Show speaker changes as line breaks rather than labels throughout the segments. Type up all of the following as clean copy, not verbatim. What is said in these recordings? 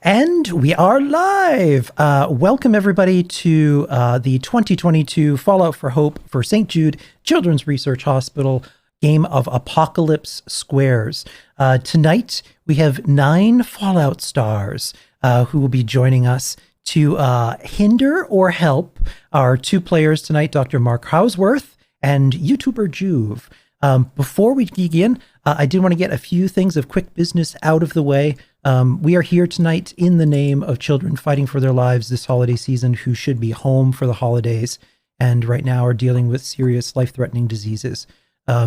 And we are live. Welcome, everybody, to the 2022 Fallout for Hope for St. Jude Children's Research Hospital game of Apocalypse Squares. Tonight, we have 9 Fallout stars who will be joining us to hinder or help our 2 players tonight, Dr. Mark Hausworth and YouTuber Juve. Before we begin, I did want to get a few things of quick business out of the way. We are here tonight in the name of children fighting for their lives this holiday season who should be home for the holidays and right now are dealing with serious life-threatening diseases.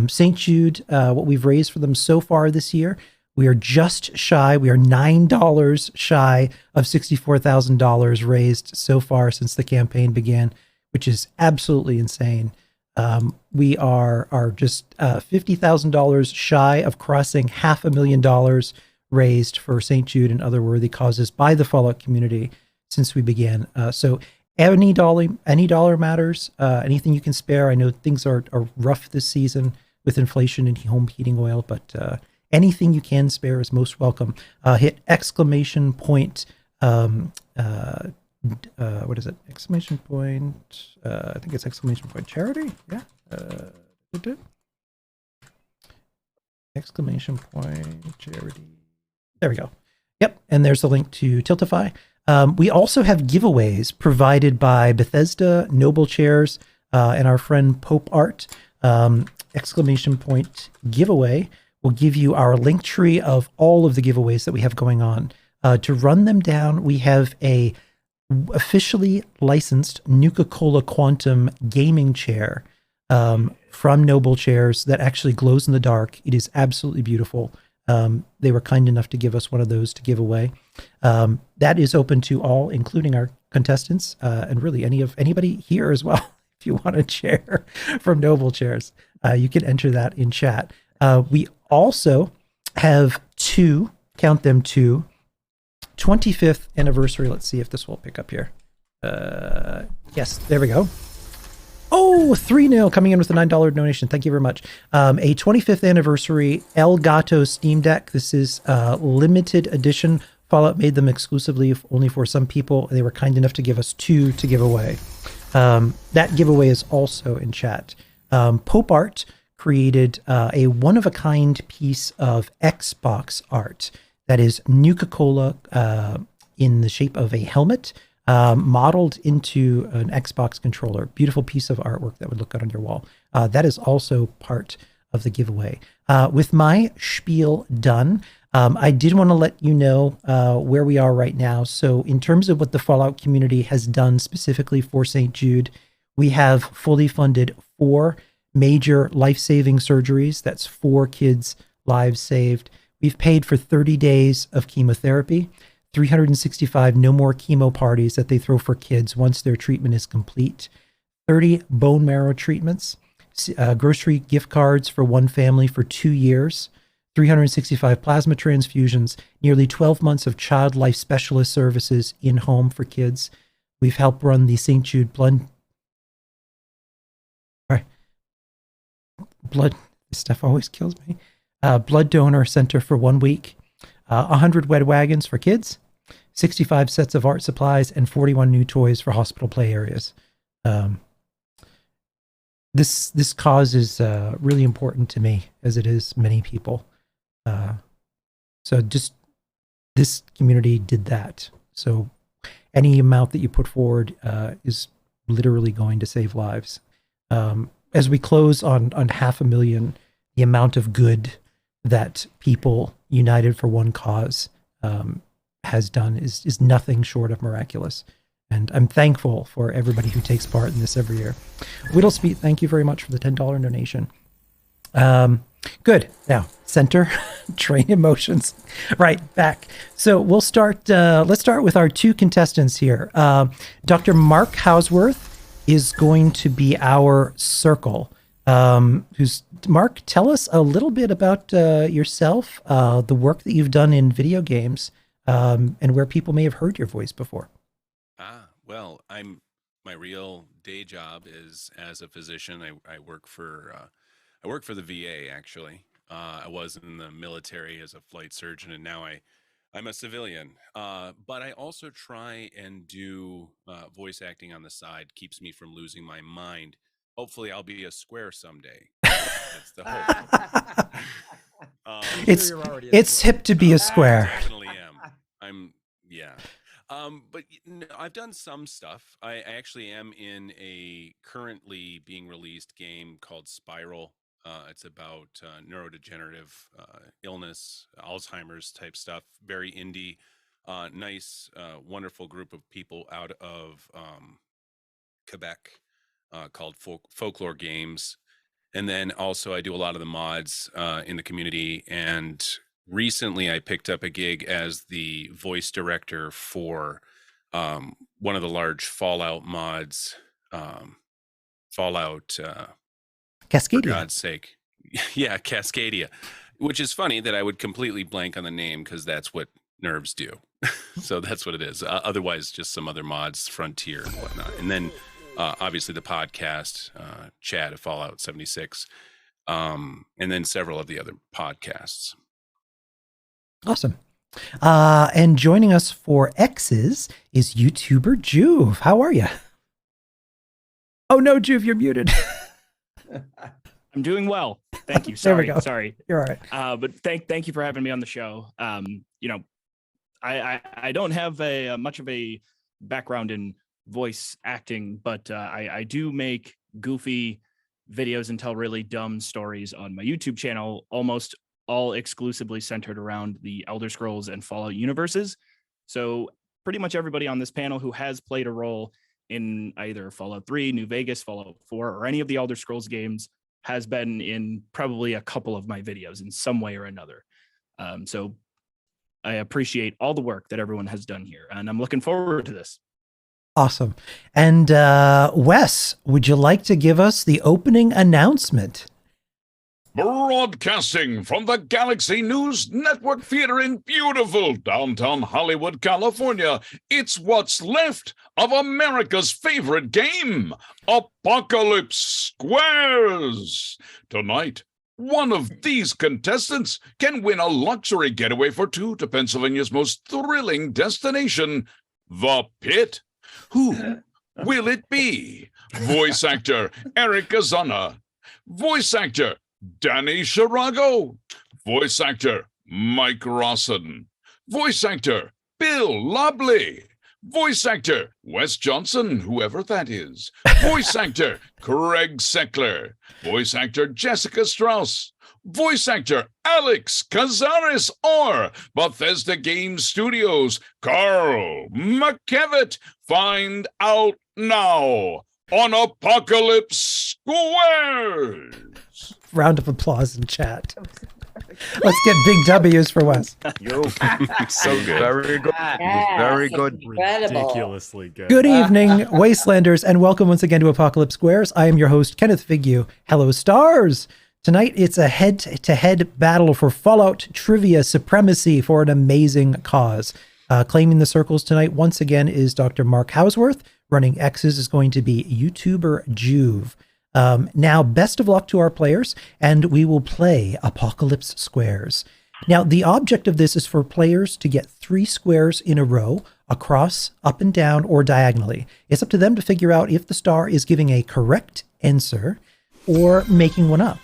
St. Jude, what we've raised for them so far this year, we are just shy. We are $9 shy of $64,000 raised so far since the campaign began, which is absolutely insane. We are just $50,000 shy of crossing $500,000 raised for St. Jude and other worthy causes by the Fallout community since we began. So any dollar matters. Anything you can spare. I know things are rough this season with inflation and home heating oil, but anything you can spare is most welcome. Hit exclamation point. What is it? Exclamation point. I think it's exclamation point charity. Yeah. Exclamation point charity. There we go. Yep. And there's the link to Tiltify. We also have giveaways provided by Bethesda, Noble Chairs, and our friend Pope Art. Exclamation point giveaway will give you our link tree of all of the giveaways that we have going on. To run them down, we have a officially licensed Nuka-Cola Quantum gaming chair from Noble Chairs that actually glows in the dark. It is absolutely beautiful. They were kind enough to give us one of those to give away. That is open to all, including our contestants, and really anybody here as well. If you want a chair from Noble Chairs, you can enter that in chat. We also have 2, count them 2, 25th anniversary. Let's see if this will pick up here. Yes, there we go. Oh, 3-0 coming in with a $9 donation. Thank you very much. A 25th anniversary Elgato Steam Deck. This is limited edition. Fallout made them exclusively only for some people. They were kind enough to give us 2 to give away. That giveaway is also in chat. Pope Art created a one-of-a-kind piece of Xbox art that is Nuka-Cola in the shape of a helmet, modeled into an Xbox controller. Beautiful piece of artwork that would look good on your wall. That is also part of the giveaway. With my spiel done, I did want to let you know where we are right now. So in terms of what the Fallout community has done specifically for St. Jude, we have fully funded 4 major life-saving surgeries. That's 4 kids' lives saved. We've paid for 30 days of chemotherapy, 365 no more chemo parties that they throw for kids once their treatment is complete, 30 bone marrow treatments, grocery gift cards for 1 family for 2 years, 365 plasma transfusions, nearly 12 months of child life specialist services in-home for kids. We've helped run the St. Jude blood, this stuff always kills me. Blood donor center for 1 week, 100 wet wagons for kids, 65 sets of art supplies, and 41 new toys for hospital play areas. This cause is really important to me, as it is many people. So just this community did that. So any amount that you put forward is literally going to save lives. As we close on $500,000, the amount of good that people united for one cause has done is nothing short of miraculous. And I'm thankful for everybody who takes part in this every year. Whittlespeed, thank you very much for the $10 donation. Good. Now, center, train emotions. Right, back. So we'll start, let's start with our 2 contestants here. Dr. Mark Hausworth is going to be our circle. Mark, tell us a little bit about yourself, the work that you've done in video games, and where people may have heard your voice before.
Well, my real day job is as a physician. I work for the VA, actually. I was in the military as a flight surgeon, and now I'm a civilian, but I also try and do voice acting on the side. Keeps me from losing my mind. Hopefully, I'll be a square someday. That's the hope.
It's hip to be a square.
I definitely am. Yeah. But I've done some stuff. I actually am in a currently being released game called Spiral. It's about neurodegenerative illness, Alzheimer's type stuff. Very indie, nice, wonderful group of people out of Quebec called Folklore Games. And then also I do a lot of the mods in the community. And recently I picked up a gig as the voice director for one of the large Fallout mods, Fallout
Cascadia.
For God's sake. Yeah, Cascadia. Which is funny that I would completely blank on the name because that's what nerds do. So that's what it is. Otherwise, just some other mods, Frontier and whatnot. And then obviously the podcast, Chad of Fallout 76, and then several of the other podcasts.
Awesome. And joining us for X's is YouTuber Juve. How are you? Oh no, Juve, you're muted.
I'm doing well. Thank you. Sorry.
There we go.
Sorry.
You're all right.
But thank you for having me on the show. I don't have much of a background in voice acting, but I do make goofy videos and tell really dumb stories on my YouTube channel, almost all exclusively centered around the Elder Scrolls and Fallout universes. So pretty much everybody on this panel who has played a role in either Fallout 3, New Vegas, Fallout 4, or any of the Elder Scrolls games has been in probably a couple of my videos in some way or another. So I appreciate all the work that everyone has done here, and I'm looking forward to this.
Awesome. And Wes, would you like to give us the opening announcement?
Broadcasting from the Galaxy News Network Theater in beautiful downtown Hollywood, California, it's what's left of America's favorite game, Apocalypse Squares. Tonight, one of these contestants can win a luxury getaway for two to Pennsylvania's most thrilling destination, the Pit. Who will it be? Voice actor Eric Azana. Voice actor Danny Shirago. Voice actor Mike Rawson. Voice actor Bill Lobley. Voice actor Wes Johnson, whoever that is. Voice actor Craig Seckler. Voice actor Jessica Strauss. Voice actor Alex Cazares, or Bethesda Game Studios Carl McKevitt. Find out now on Apocalypse Squares.
Round of applause in chat. Let's get big W's for Wes.
Yo,
So good.
very good. Very good.
Incredible.
Ridiculously good.
Good evening, Wastelanders, and welcome once again to Apocalypse Squares. I am your host, Kenneth Figure. Hello, stars. Tonight, it's a head-to-head battle for Fallout trivia supremacy for an amazing cause. Claiming the circles tonight, once again, is Dr. Mark Hausworth. Running X's is going to be YouTuber Juve. Now, best of luck to our players, and we will play Apocalypse Squares. Now, the object of this is for players to get 3 squares in a row, across, up and down, or diagonally. It's up to them to figure out if the star is giving a correct answer or making one up.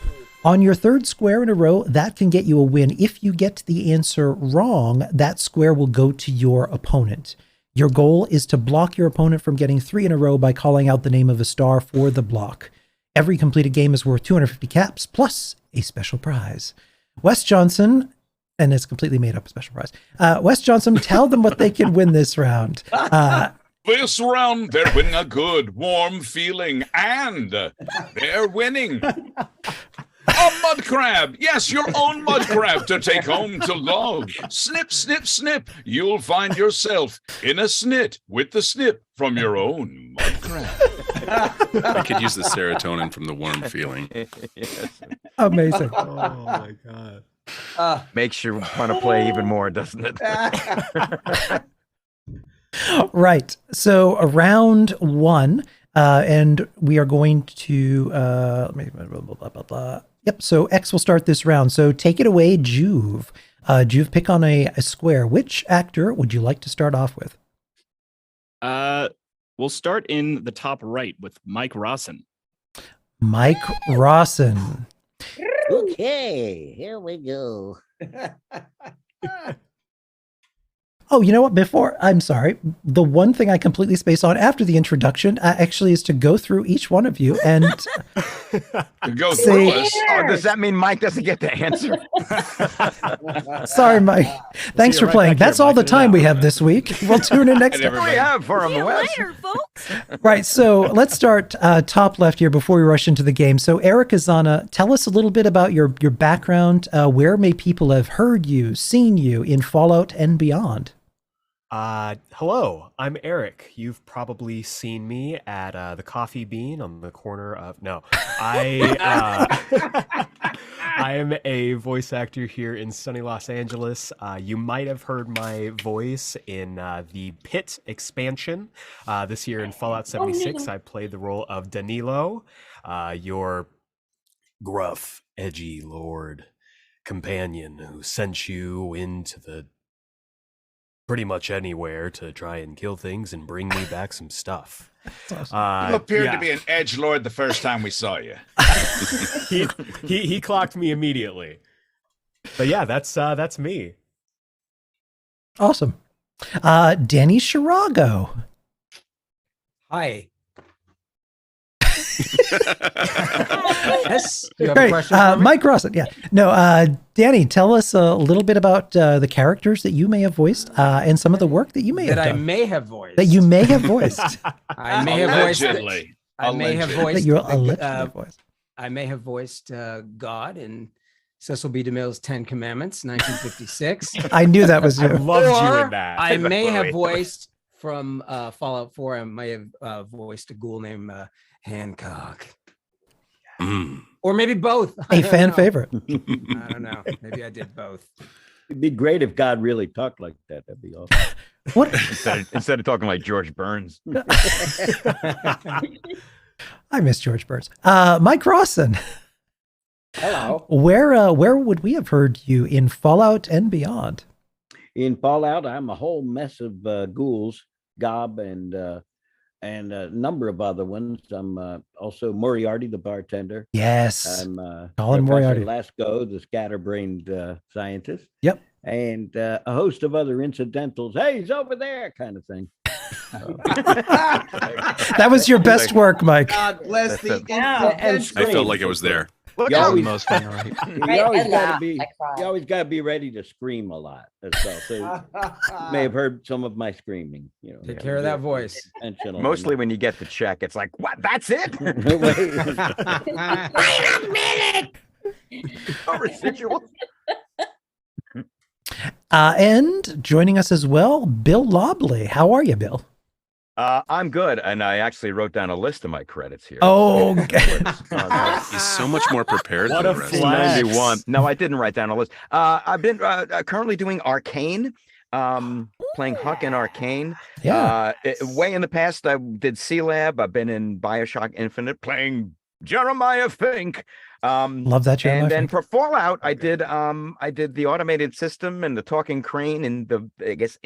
On your 3rd square in a row, that can get you a win. If you get the answer wrong, that square will go to your opponent. Your goal is to block your opponent from getting 3 in a row by calling out the name of a star for the block. Every completed game is worth 250 caps, plus a special prize. Wes Johnson, and it's completely made up a special prize. Wes Johnson, tell them what they can win this round.
This round, they're winning a good, warm feeling, and they're winning a mud crab. Yes, your own mud crab to take home to love. Snip, snip, snip. You'll find yourself in a snit with the snip from your own mud crab.
I could use the serotonin from the warm feeling.
Yes.
Amazing.
Oh my god. Makes you want to play even more, doesn't it?
Right. So round 1, and we are going to blah, blah, blah, blah, blah. Yep. So X will start this round. So take it away, Juve. Juve, pick on a square. Which actor would you like to start off with?
We'll start in the top right with Mike Rawson.
Mike Rawson.
Okay, here we go.
Oh, you know what? I'm sorry. The one thing I completely spaced on after the introduction actually is to go through each one of you and
Go through us.
Oh, does that mean Mike doesn't get to answer?
Sorry, Mike. Thanks for playing. That's all the time we have this week. We'll tune in next time.
What do we have for him, Wes?
Later, folks.
Right. So let's start top left here before we rush into the game. So Eric Azana, tell us a little bit about your background. Where may people have heard you, seen you in Fallout and beyond?
Hello, I'm Eric. You've probably seen me at the Coffee Bean on the corner of I am a voice actor here in sunny Los Angeles. You might have heard my voice in the Pit expansion. This year in Fallout 76, I played the role of Danilo, your gruff, edgy lord companion who sent you into the pretty much anywhere to try and kill things and bring me back some stuff.
You appeared to be an edgelord the first time we saw you.
he clocked me immediately. But yeah, that's me.
Awesome. Danny Shirago.
Hi. Yes. You have
Great.
a question for me?
Mike Rawson. Yeah. No, Danny, tell us a little bit about the characters that you may have voiced and some of the work that you may have
that I
done.
may have voiced.
That you may have voiced.
I may have voiced.
Allegedly.
I may have
Allegedly.
voiced.
that you're allegedly voiced.
I may have voiced God in Cecil B. DeMille's 10 Commandments, 1956.
I knew that was
I
you.
loved you
Or
in that.
I may have voiced from Fallout 4. I may have voiced a ghoul named Hancock. Or maybe both. I
A
don't
fan
know.
favorite.
I don't know. Maybe I did both.
It'd be great if God really talked like that. That'd be awesome.
What?
Instead of talking like George Burns.
I miss George Burns. Mike Rawson.
Hello.
Where would we have heard you in Fallout and beyond?
In Fallout, I'm a whole mess of ghouls, Gob, and a number of other ones. I'm also Moriarty, the bartender.
Yes.
I'm
Colin
Professor
Moriarty.
Lasco, the scatterbrained scientist.
Yep.
And a host of other incidentals. Hey, he's over there, kind of thing.
That was your best work, Mike.
God bless the
And
I felt like I was there.
Look
You
at
always,
him.
Most funny, right?
you always
I
gotta
laughed,
be.
I cried.
You always gotta be ready to scream a lot as well. So you may have heard some of my screaming. You know,
Take care of that voice.
intentional.
Mostly when you get the check, it's like, what? That's it? A residual.
And joining us as well, Bill Lobley. How are you, Bill?
I'm good, and I actually wrote down a list of my credits here.
Oh,
He's so much more prepared
What
than
a
the rest.
flex.
91. No, I didn't write down a list. I've been currently doing Arcane, playing Huck in Arcane.
yeah.
Way in the past, I did C-Lab. I've been in Bioshock Infinite playing Jeremiah Fink.
Love that, Jeremiah
And then
Fink.
for Fallout, I did the automated system and the talking crane and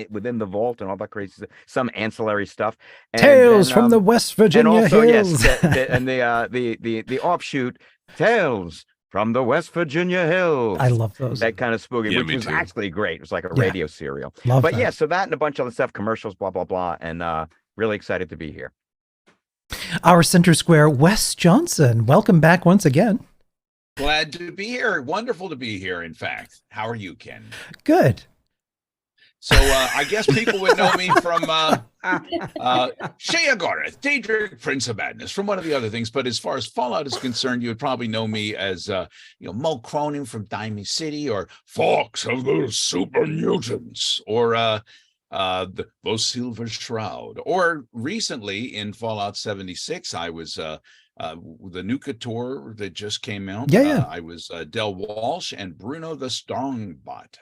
within the vault and all that crazy stuff, some ancillary stuff. And
Tales
then,
from the West Virginia
and also,
Hills.
Yes, the offshoot Tales from the West Virginia Hills.
I love those.
that kind of spooky,
Yeah,
which
me
was
too.
actually great. It was like a
Yeah.
radio serial.
Love
But
that.
yeah, so that and a bunch of other stuff, commercials, blah blah blah, and really excited to be here.
Our center square, Wes Johnson. Welcome back once again.
Glad to be here. Wonderful to be here, in fact. How are you, Ken?
Good.
So I guess people would know me from Shea Agorath, Daedric, Prince of Madness, from one of the other things. But as far as Fallout is concerned, you would probably know me as Mo Cronin from Dimey City, or Fox of the Super Mutants, or the Silver Shroud. Or recently in Fallout 76, I was the Nukator that just came out.
Yeah.
I was Del Walsh and Bruno the Strongbot.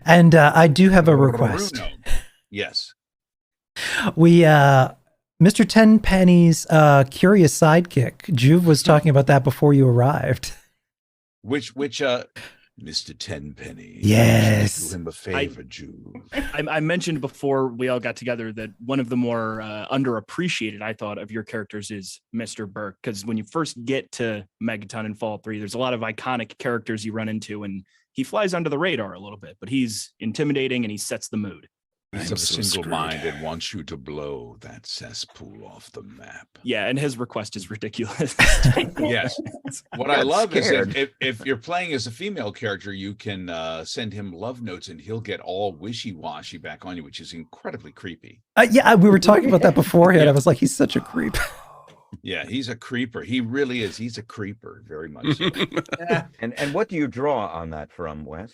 And I do have a request.
Bruno. Yes.
We, Mr. Tenpenny's curious sidekick, Juve was talking about that before you arrived.
Which Mr. Tenpenny.
Yes.
Do him a favor, Jude.
I mentioned before we all got together that one of the more underappreciated, I thought, of your characters is Mr. Burke. Because when you first get to Megaton in Fallout 3, there's a lot of iconic characters you run into, and he flies under the radar a little bit, but he's intimidating and he sets the mood.
He's of a single mind and wants you to blow that cesspool off the map.
Yeah, and his request is ridiculous.
Yes. What I love is if you're playing as a female character, you can send him love notes and he'll get all wishy-washy back on you, which is incredibly creepy.
Yeah, we were talking about that beforehand. I was like, he's such a creep.
Yeah, he's a creeper. He really is. He's a creeper, very much so.
And what do you draw on that from, Wes?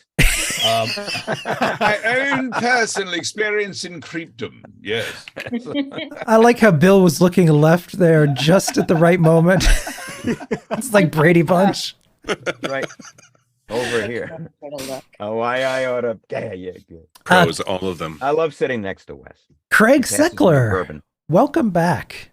My own personal experience in creepdom. Yes.
I like how Bill was looking left there just at the right moment. It's like Brady Bunch.
Right. Over here. Oh, I ought to. Yeah, good.
Pros, all of them.
I love sitting next to Wes.
Craig
Passes me
Seckler,
bourbon.
welcome back.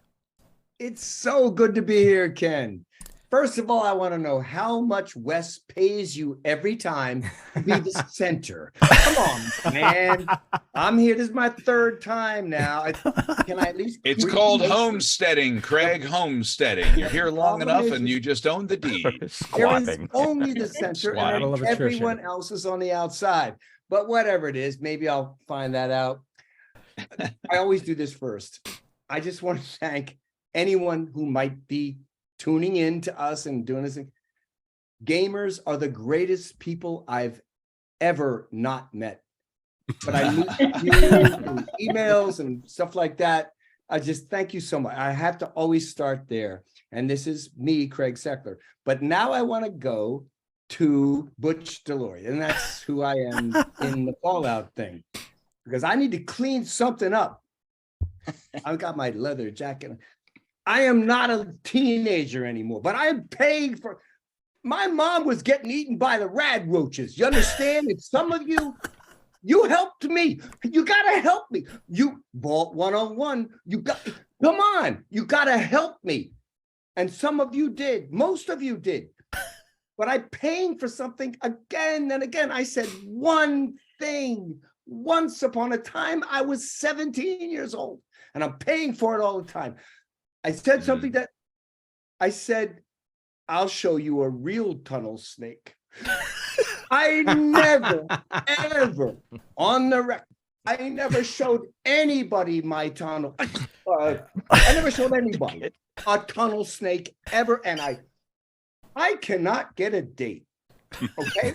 It's so good to be here, Ken. First of all, I want to know how much Wes pays you every time to be the center. Come on, man. I'm here. This is my third time now. Can I at least?
It's called homesteading, Craig. Homesteading. You're here long enough and you just own the deed.
There is
Squatting.
only the center,
Battle of
and
attrition.
everyone else is on the outside. But whatever it is, maybe I'll find that out. I always do this first. I just want to thank anyone who might be tuning in to us and doing this. Gamers are the greatest people I've ever not met. But I meet you through emails and stuff like that. I just thank you so much. I have to always start there. And this is me, Craig Seckler. But now I want to go to Butch Delory, and that's who I am in the Fallout thing. Because I need to clean something up. I've got my leather jacket. I am not a teenager anymore, but I am paying for. My mom was getting eaten by the rad roaches. You understand? And some of you helped me. You gotta help me. You Vault 101. Come on. You gotta help me. And some of you did. Most of you did. But I'm paying for something again and again. I said one thing. Once upon a time, I was 17 years old, and I'm paying for it all the time. I said something that I said, I'll show you a real tunnel snake. I never, ever on the record, I never showed anybody my tunnel. I never showed anybody a tunnel snake ever. And I cannot get a date. Okay.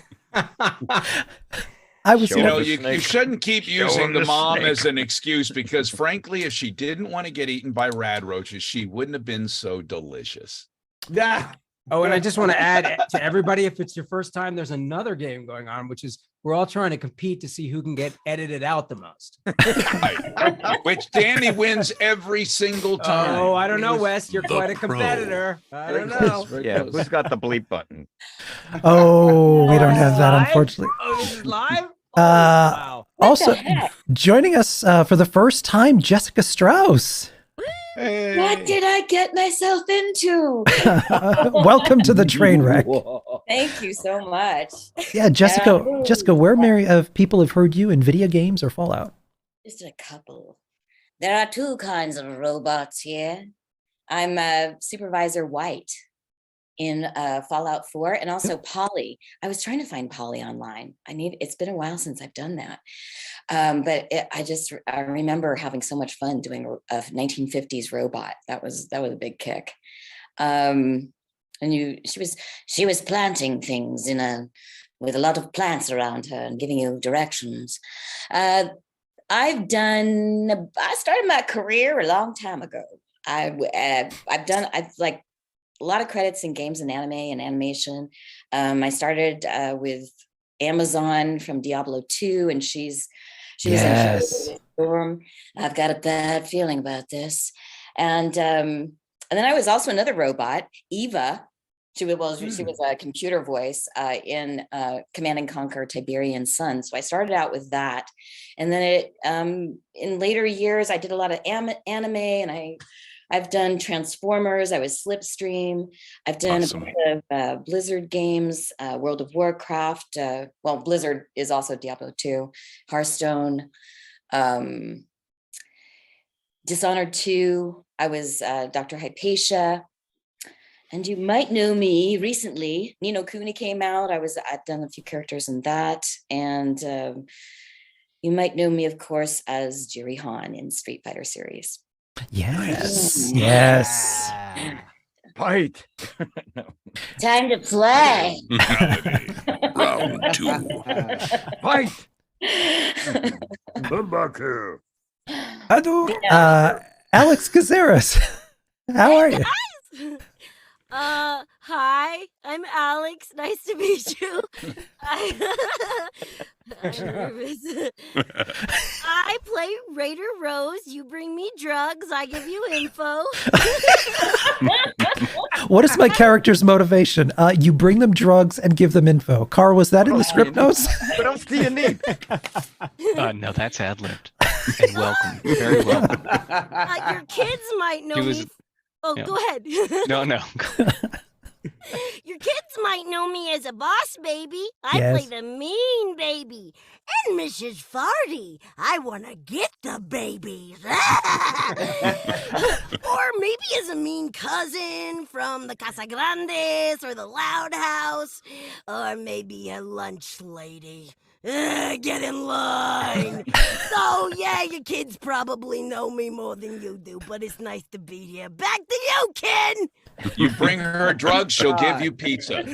I was,
you shouldn't keep using the mom as an excuse because, frankly, if she didn't want to get eaten by rad roaches, she wouldn't have been so delicious.
Yeah.
Oh, and I just want to add to everybody, if it's your first time, there's another game going on, which is we're all trying to compete to see who can get edited out the most.
Right. Which Danny wins every single time.
Oh, I don't know, Wes. You're quite a competitor. I don't know.
Yeah, who's got the bleep button?
Oh, we don't have that, unfortunately.
Oh, this is live? Wow.
Also, joining us for the first time, Jessica Strauss.
What did I get myself into?
Welcome to the train wreck.
Thank you so much.
Yeah, Jessica, where many of people have heard you in video games or Fallout?
Just a couple. There are two kinds of robots here. I'm Supervisor White in Fallout 4, and also Polly. I was trying to find Polly online. It's been a while since I've done that. But I remember having so much fun doing a 1950s robot. That was a big kick. And she was planting things with a lot of plants around her and giving you directions. I started my career a long time ago. I've like a lot of credits in games and anime and animation. I started with Amazon from Diablo 2, and she was in Storm. I've got a bad feeling about this. And then I was also another robot, Eva. She was a computer voice in Command and Conquer Tiberian Sun. So I started out with that. And then in later years, I did a lot of anime, and I I've done Transformers. I was Slipstream. I've done
Awesome.
a bit of Blizzard games, World of Warcraft. Well, Blizzard is also Diablo 2, Hearthstone, Dishonored 2. I was Dr. Hypatia. And you might know me recently. Ni no Kuni came out. I've done a few characters in that. And you might know me, of course, as Jiri Han in Street Fighter series.
Yes. Yes.
Fight.
Time to play.
Round 2.
Fight.
Alex Caceres. How are you?
Hi, I'm Alex. Nice to meet you. I'm nervous. I play Raider Rose. You bring me drugs. I give you info.
What is my character's motivation? You bring them drugs and give them info. Carl, was that in the script notes?
What else do you need?
No, that's ad-libbed. And welcome. Very welcome.
Your kids might know me. Oh,
yeah.
go ahead.
No.
Your kids might know me as a boss baby. I
Yes.
play the mean baby. And Mrs. Farty, I want to get the babies. Or maybe as a mean cousin from the Casa Grandes or the Loud House. Or maybe a lunch lady. Get in line. So, yeah, your kids probably know me more than you do, but it's nice to be here. Back to you, Ken.
You bring her drugs, she'll give you pizza.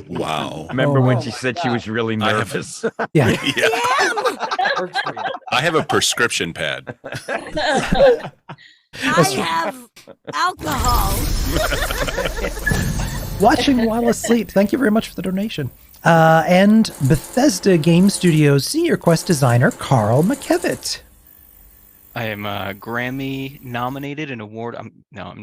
Wow.
Remember when she said she was really
I have-
nervous?
Yeah.
I have a prescription pad.
I have alcohol.
Watching while asleep. Thank you very much for the donation. And Bethesda Game Studios Senior Quest designer Carl McKevitt.
I am Grammy nominated and award. I'm not. I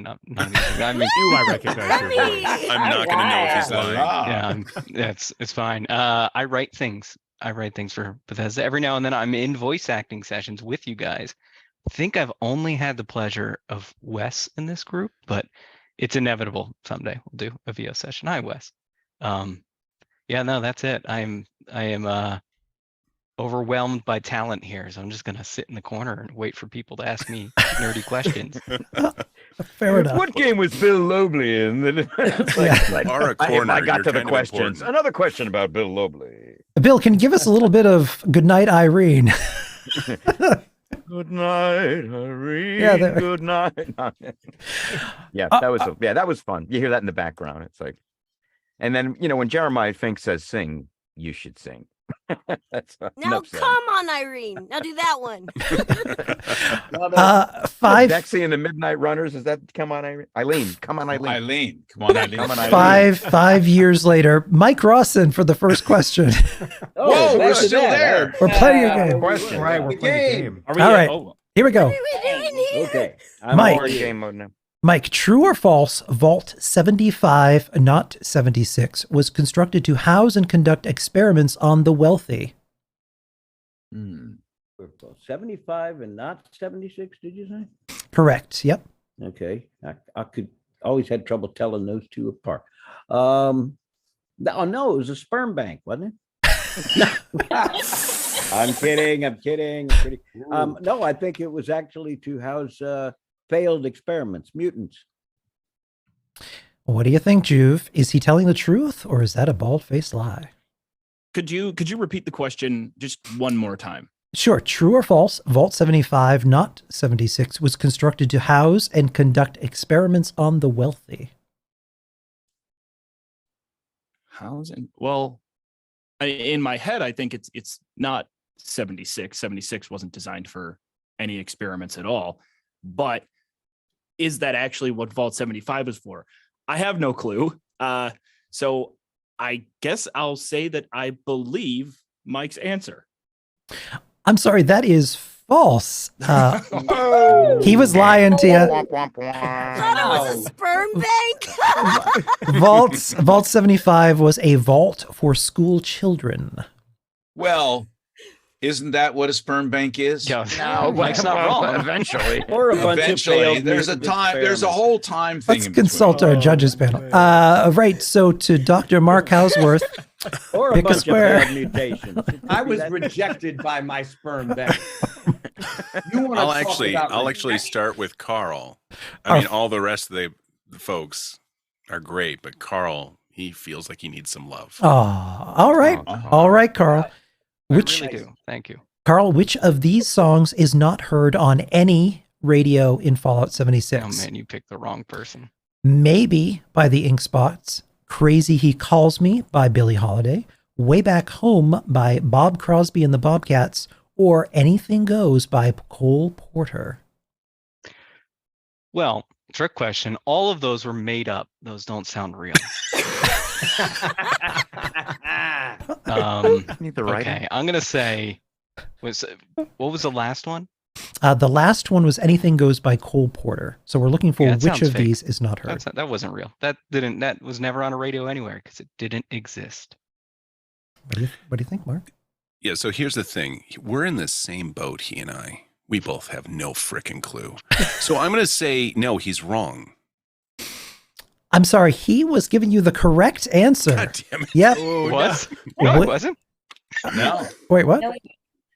mean,
You might recognize your voice.
I'm not going to know if he's lying.
yeah, it's fine. I write things. I write things for Bethesda. Every now and then I'm in voice acting sessions with you guys. I think I've only had the pleasure of Wes in this group, but it's inevitable. Someday we'll do a VO session. Hi, Wes. Yeah, no, that's it. I am overwhelmed by talent here, so I'm just gonna sit in the corner and wait for people to ask me nerdy questions.
Fair enough.
What game was Bill Lobley in?
Or a corner,
I got
you're
to the
kind of
questions.
important.
Another question about Bill Lobley.
Bill, can you give us a little bit of Goodnight, Irene?
Good night, Irene.
Yeah, there-
Good night. Yeah, that was fun. You hear that in the background. It's like, and then when Jeremiah Fink says sing, you should sing. That's
Now
enough said.
come on, Irene. Now do that one.
Five
Dexy and the Midnight Runners. Is that come on, Irene? Eileen? Come on, Eileen.
Eileen. Come on, Eileen.
Come on, Eileen.
five years later, Mike Rawson for the first question.
Whoa, we're
back to
still
that.
there.
We're playing a game.
Question.
Right, we're playing a game.
Are we?
All right.
Oh,
Here we go.
What are we doing here?
Okay. I'm
Mike.
all
We're in
ears.
game mode now.
Mike, true or false, Vault 75, not 76, was constructed to house and conduct experiments on the wealthy?
75 and not 76, did you say?
Correct. Yep.
Okay. I could always had trouble telling those two apart. No, it was a sperm bank, wasn't it? I'm kidding. I'm kidding. No, I think it was actually to house failed experiments, mutants.
What do you think, Juve? Is he telling the truth or is that a bald-faced lie?
could you repeat the question just one more time?
Sure. True or false, Vault 75, not 76, was constructed to house and conduct experiments on the wealthy?
Housing. Well, in my head, I think it's not 76. 76 wasn't designed for any experiments at all. But is that actually what Vault 75 is for? I have no clue. So I guess I'll say that I believe Mike's answer.
I'm sorry, that is false. He was lying to you.
Thought it was a sperm bank.
Vault 75 was a vault for school children.
Well, Isn't that what a sperm bank is?
Yeah,
No,
Mike's not
well,
wrong.
Eventually.
Or a bunch of
Eventually,
failed
there's a
musical
time. There's a
experiments.
whole time thing.
Let's
in
consult
between.
our judges panel. Right. So to Dr. Mark Hausworth,
Or a
pick a
bunch of
square.
failed mutations.
I was rejected by my sperm bank. You want to
I'll
talk
actually
about
I'll start with Carl.
Our-
I mean, all the rest of the folks are great, but Carl, he feels like he needs some love.
Oh, all right. All right, Carl.
I
Which
really do. Thank you.
Carl, which of these songs is not heard on any radio in Fallout
Oh
76?
man, you picked the wrong person.
Maybe by the Ink Spots, Crazy He Calls Me by Billie Holiday, Way Back Home by Bob Crosby and the Bobcats, or Anything Goes by Cole Porter.
Well, trick question. All of those were made up. Those don't sound real.
Need the right.
Okay, I'm gonna say, what was the last one?
The last one was Anything Goes by Cole Porter. So we're looking for
Yeah, that
which
sounds
of
fake.
these is not heard.
That wasn't real. That was never on a radio anywhere because it didn't exist.
What do you think, Mark?
Yeah, so here's the thing. We're in the same boat, he and I. We both have no frickin' clue. So I'm going to say, no, he's wrong.
I'm sorry, he was giving you the correct answer.
God damn it.
Yep.
What? No,
What?
it wasn't.
No,
Wait, what?
No,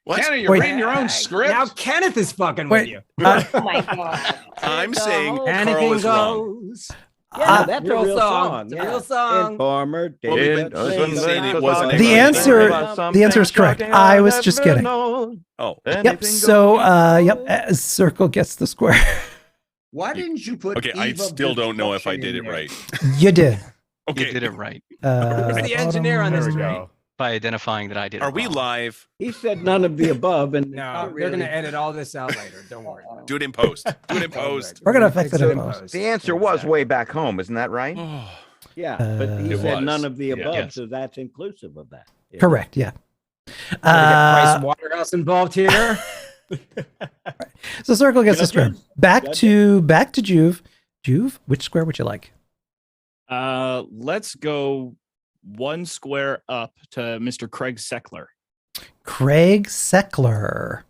What?
Kenny, you're
Wait.
reading your own script.
Now Kenneth is fucking
Wait.
with you.
oh my God.
I'm saying Carl
Anything
is wrong.
goes.
Yeah, that's a real song.
It's a
Yeah.
real song.
Informer,
Well,
David
but
Lynn.
he's saying it wasn't
The
actually
answer is correct. I was just kidding.
Oh,
Yep. So, Circle gets the square.
Why didn't you put?
okay. I
Eve of
still don't know if I
Destruction
did
in
it
there?
right.
You did.
Okay.
You did it right
Who's the engineer on this
There we
train?
go.
by identifying that I did.
Are
it
we
wrong.
live?
He said none of the above, and
No,
Not
they're gonna
really.
edit all this out later. Don't worry.
Do it in post. Do it in post.
We're gonna fix it in post.
The answer was Way Back Home, isn't that right?
Oh,
yeah, but he
It
said
was.
none of the
Yeah.
above,
Yes.
so that's inclusive of that. Yeah.
Correct. Yeah.
Gotta get Price Waterhouse involved here.
So Circle gets the square.
Judges?
Back
Judges?
to Juve. Juve, which square would you like?
Let's go one square up to Mr. Craig Seckler.
Craig Seckler.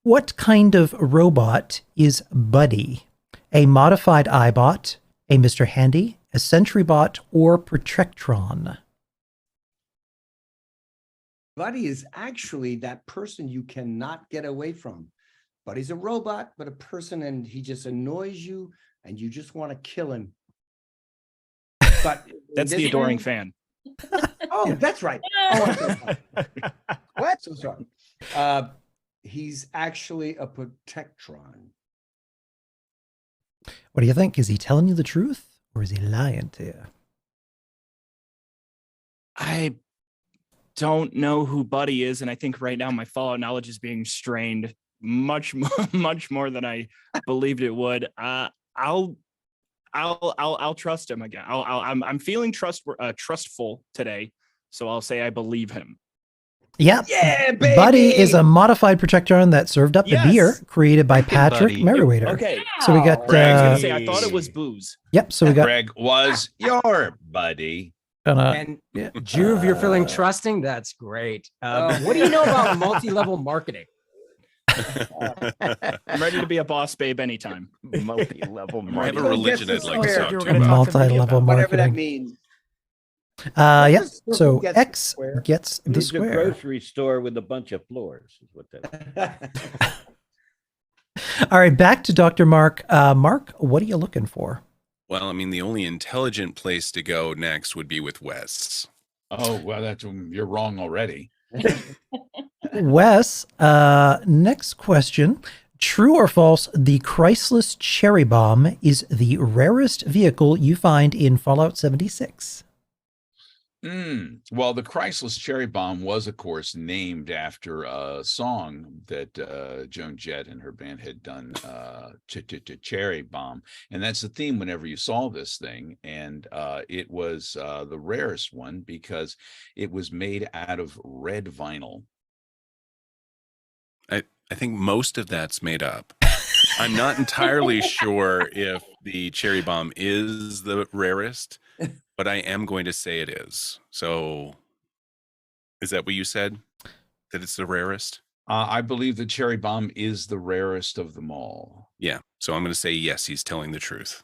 What kind of robot is Buddy? A modified iBot, a Mr. Handy, a Sentry Bot, or Protectron?
Buddy is actually that person you cannot get away from. Buddy's a robot, but a person, and he just annoys you, and you just want to kill him. But
That's the
this
adoring
one-
fan.
Oh, that's right. Oh, I'm so sorry. What? So sorry. He's actually a protectron.
What do you think? Is he telling you the truth or is he lying to you?
I don't know who Buddy is, and I think right now my Fallout knowledge is being strained much more than I believed it would. I'll trust him again. I'm feeling trustful today, so I'll say I believe him.
Yep.
Yeah, baby.
Buddy is a modified Protectron that served up
Yes.
the beer created by Patrick
Buddy.
Meriwether.
Okay,
So we got,
I was gonna
uh,
say I thought it was booze.
yep. So we got,
Greg was your buddy.
And
yeah.
Juve, you're feeling trusting? That's great.
Oh.
What do you know about multi-level marketing?
I'm ready to be a boss babe anytime.
Multi-level
I have a
marketing.
religion I'd like to
square.
talk
You were
to
gonna
about.
talk to me
Multi-level
about whatever that
marketing.
means.
Yep.
Circle
So
gets the
X
square.
gets the
He's a
square.
grocery store with a bunch of floors, is what that is.
All right, back to Dr. Mark. Mark, what are you looking for?
Well, I mean, the only intelligent place to go next would be with Wes.
Oh, well, you're wrong already.
Wes, next question. True or false, the Chrysalis Cherry Bomb is the rarest vehicle you find in Fallout 76?
Well, the Chrysalis Cherry Bomb was, of course, named after a song that Joan Jett and her band had done, Cherry Bomb. And that's the theme whenever you saw this thing. And it was the rarest one because it was made out of red vinyl.
I think most of that's made up. I'm not entirely sure if the cherry bomb is the rarest, but I am going to say it is. So, is that what you said? That it's the rarest?
I believe the cherry bomb is the rarest of them all.
Yeah. So I'm going to say yes, he's telling the truth.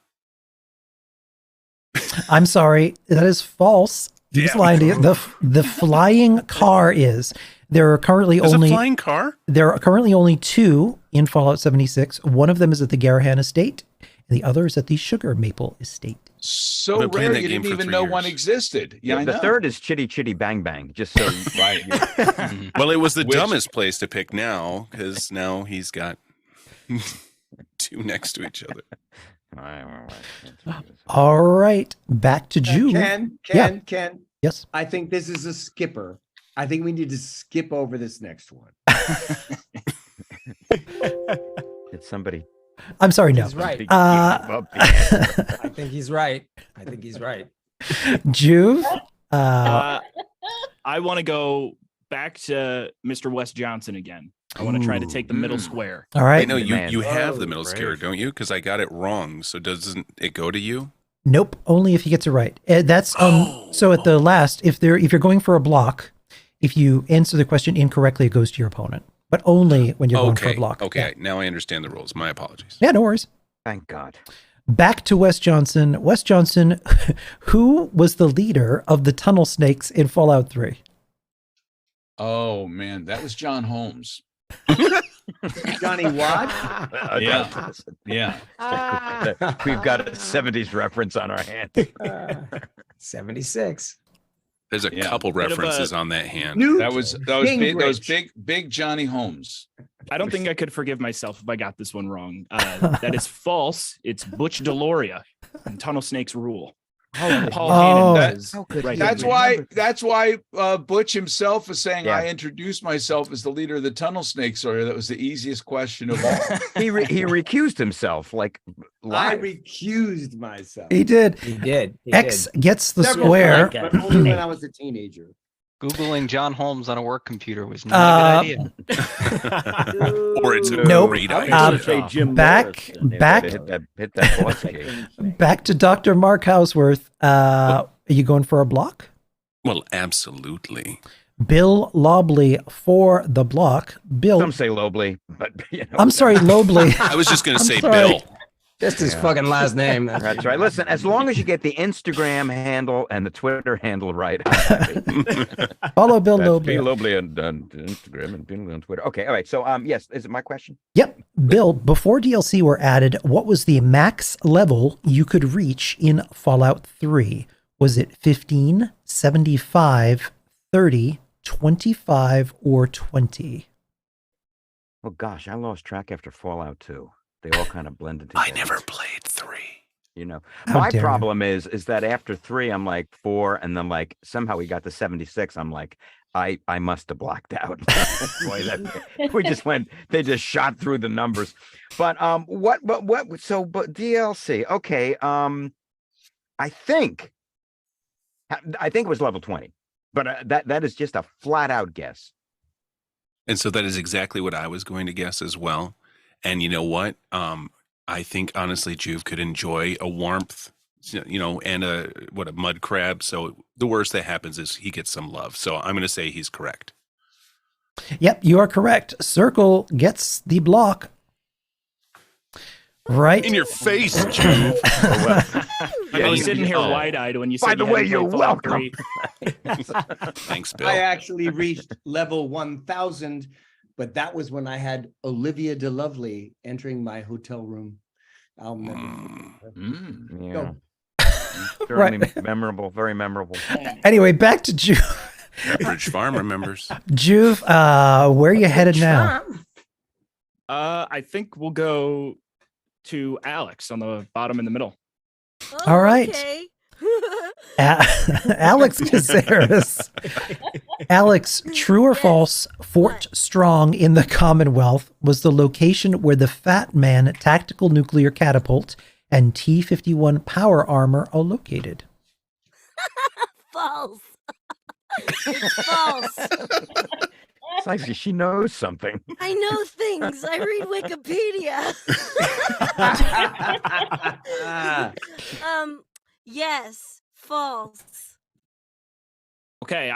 I'm sorry, that is false. He was
Damn.
lying to you. The flying car is. There are currently
There's
only
a flying car?
There are currently only 2 in Fallout 76. One of them is at the Garahan Estate, and the other is at the Sugar Maple Estate.
So
I've been playing
rare
that
you
game
didn't
for
even
3
know
years.
one existed. Yeah, I
the
know.
third is Chitty Chitty Bang Bang. Just so
Right.
Well, it was the
Which-
dumbest place to pick now, because now he's got 2 next to each other.
All right, back to Juve.
Ken.
Yes.
I think this is a skipper. I think we need to skip over this next one.
It's somebody.
I'm sorry, no.
He's right.
Uh,
I think he's right. I think he's right.
Juve.
I want to go back to Mr. Wes Johnson again. I want to try to take the middle square.
All right.
Wait, no,
Man.
you have the middle
brave.
square, don't you? Because I got it wrong. So doesn't it go to you?
Nope. Only if he gets it right. That's So at the last, if you're going for a block, if you answer the question incorrectly, it goes to your opponent. But only when you're going for a block.
Okay. Now I understand the rules. My apologies.
Yeah, no worries.
Thank God.
Back to Wes Johnson. Wes Johnson, who was the leader of the Tunnel Snakes in Fallout 3?
Oh man, that was John Holmes.
Johnny Watt?
Yeah. Yeah.
We've got a 70s reference on our hand.
76.
There's a
Yeah.
couple
Bit of
references
a-
on that hand.
Newt
That was
Gingrich.
big Johnny Holmes.
I don't think I could forgive myself if I got this one wrong. That is false. It's Butch Deloria and Tunnel Snakes rule. Paul
Oh.
Hannon is right.
That's why Butch himself is saying
Yeah.
I introduced myself as the leader of the Tunnel Snakes. Or that was the easiest question of all.
He recused himself, like
I
live.
recused myself.
He did.
He did. He
X
did.
gets the
Several
square.
times, but only when I was a teenager.
Googling John Holmes on a work computer was not a good idea.
Or it's a
Nope.
great
I was
idea.
gonna say Jim
back-
Morrison.
back-
Hit that boss cave.
Back to Dr. Mark Houseworth. Are you going for a block?
Well, absolutely.
Bill Lobley for the block. Bill.
Some say Lobley, but you know.
I'm sorry, Lobley.
I was just going to
I'm
say
sorry.
Bill.
Just his fucking last name.
That's right. Listen, as long as you get the Instagram handle and the Twitter handle right.
Follow Bill
That's
Lobley.
Bill Lobley on Instagram and Bill on Twitter. Okay, all right. So, yes, is it my question?
Yep. Bill, before DLC were added, what was the max level you could reach in Fallout 3? Was it 15, 75, 30, 25, or 20?
Oh gosh, I lost track after Fallout 2. They all kind of blended together.
I never played 3.
You know,
How
my
dare you.
problem is that after 3, I'm like 4, and then like somehow we got to 76. I'm like, I must have blacked out. Boy, we just went. They just shot through the numbers. But what? So, but DLC. Okay. I think it was level 20, but that is just a flat out guess.
And so that is exactly what I was going to guess as well. And you know what? I think honestly, Juve could enjoy a warmth, and a mud crab. So the worst that happens is he gets some love. So I'm going to say he's correct.
Yep, you are correct. Circle gets the block. Right.
In your face, Juve.
I was sitting here wide-eyed when you said.
By the
you
way,
hadn't
you're
played Fallout
welcome.
3.
Thanks, Bill.
I actually reached level 1000, but that was when I had Olivia de Lovely entering my hotel room. I'll never forget.
Yeah.
Go.
Certainly
Right.
memorable, very memorable.
Anyway, back to Juve.
Pepperidge Farm remembers.
Juve, where are you headed now?
I think we'll go to Alex on the bottom in the middle.
All right.
Okay.
Alex Caceres. Alex, true or false, Fort Strong in the Commonwealth was the location where the Fat Man tactical nuclear catapult and T-51 power armor are located?
False. It's false.
It's like she knows something.
I know things. I read Wikipedia. Yes, false.
Okay,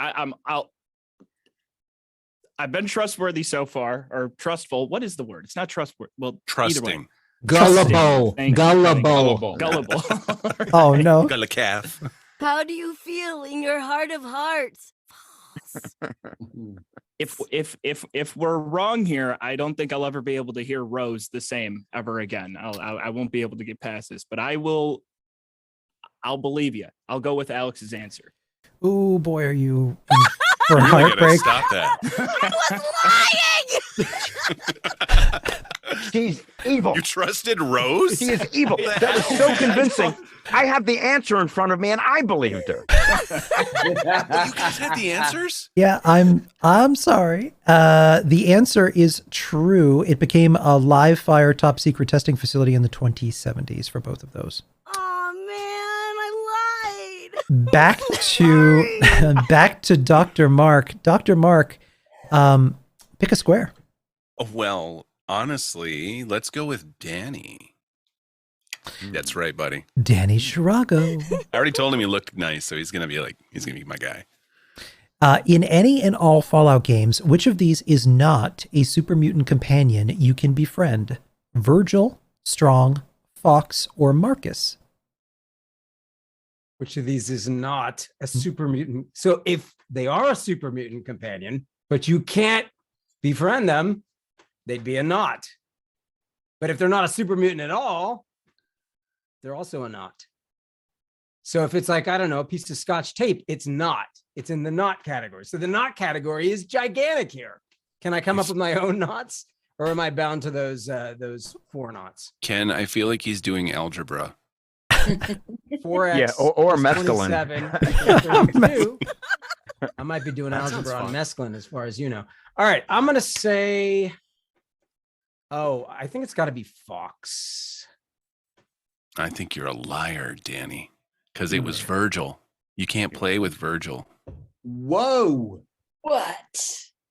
I've been trustworthy so far, or trustful. What is the word? It's not trustworthy. Well, either way.
Trusting.
Gullible.
Thank you.
Gullible.
Gullible.
Oh no.
Got a calf.
How do you feel in your heart of hearts?
If we're wrong here, I don't think I'll ever be able to hear Rose the same ever again. I won't be able to get past this, but I'll believe you. I'll go with Alex's answer.
Ooh, boy, are you in for
You really gotta
heartbreak?
stop that.
I was lying!
She's evil.
You trusted Rose?
She is evil. That was so convincing. I have the answer in front of me, and I believed her.
You guys had the answers?
Yeah, I'm sorry. The answer is true. It became a live fire top secret testing facility in the 2070s for both of those.
Oh man, I lied.
Back to Dr. Mark. Dr. Mark, pick a square.
Well, honestly, let's go with Danny. That's right, buddy.
Danny Shirago.
I already told him he looked nice, so he's gonna be my guy.
In any and all Fallout games, which of these is not a super mutant companion you can befriend? Virgil, Strong, Fox, or Marcus?
Which of these is not a super mutant? So if they are a super mutant companion, but you can't befriend them, they'd be a not. But if they're not a super mutant at all, they're also a not. So if it's like, I don't know, a piece of Scotch tape, it's not. It's in the not category. So the not category is gigantic here. Can I come up with my own knots, or am I bound to those 4 knots?
Ken, I feel like he's doing algebra.
4x,
Yeah, or mescaline.
27 32. I might be doing algebra on mescaline, as far as you know. All right, I'm gonna say, I think it's got to be Fox.
I think you're a liar, Danny, because it was Virgil. You can't play with Virgil.
Whoa.
What?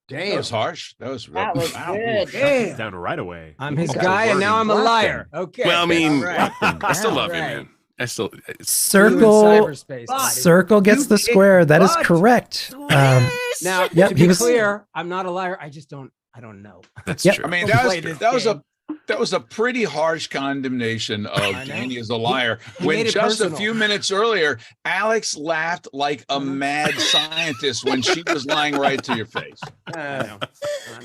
That was harsh. That was
That was good.
Damn.
Down right away.
I'm his
Okay.
guy, and now I'm a liar. Okay.
Well, I mean,
all right.
I still love you,
Right.
man. I still.
Circle,
Cyberspace, buddy.
circle gets the square. That is
But-
correct.
Now,
Yep,
to
he
be
was-
clear, I'm not a liar. I don't know.
That's
Yep.
true.
I mean,
Don't
that
play
was
this
that was
game.
that was a pretty harsh condemnation of
I know.
Danny as a liar.
He
When
made it
just
personal.
a few minutes earlier, Alex laughed like a mad scientist when she was lying right to your face.
I know.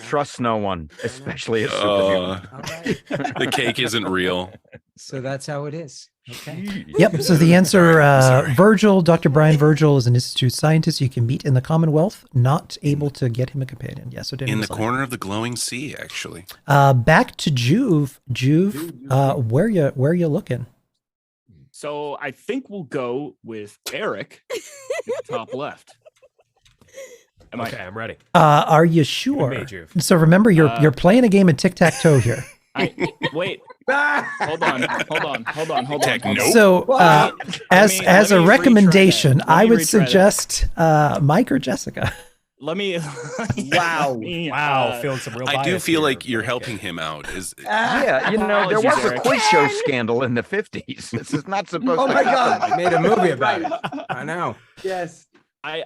Trust no one, especially a superhuman.
All right.
The cake isn't real.
So that's how it is. Okay.
Yep. So the answer,
Sorry.
Virgil, Dr. Brian Virgil is an institute scientist you can meet in the Commonwealth. Not able to get him a companion. Yeah. So Danny
In the
was like-
corner of the glowing sea, actually.
Back to Juve. Juve, where you looking?
So I think we'll go with Eric in the top left. Am I-
Okay, I'm ready.
Are you sure?
made you.
So remember, you're playing a game of tic tac toe here.
Wait. Hold on.
Techno.
So as
let
a
me retry
recommendation,
that. Let
I
me
would
retry that.
suggest Mike or Jessica.
Let me.
Wow.
Wow, feeling some real
I do
bias
feel
here,
like you're
but
helping him out.
Yeah, there was
Apologies,
a
Eric.
quiz show scandal in the 50s. This is not supposed
Oh
to
my
happen.
God.
Made a movie about it. I know.
Yes.
I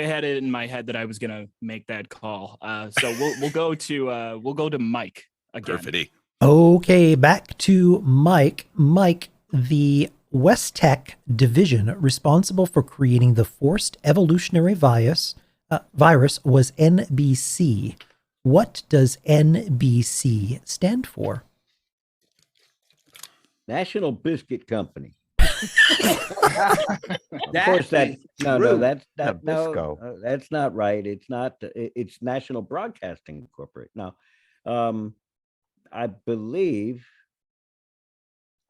had it in my head that I was gonna make that call. So we'll go to Mike again.
Perfect.
Okay, back to Mike. Mike, the West Tech division responsible for creating the forced evolutionary virus was NBC. What does NBC stand for?
National Biscuit Company. Of
That
course,
is
no,
true.
Nabisco.
that's not right. It's not. It's National Broadcasting Corporate. Now, I believe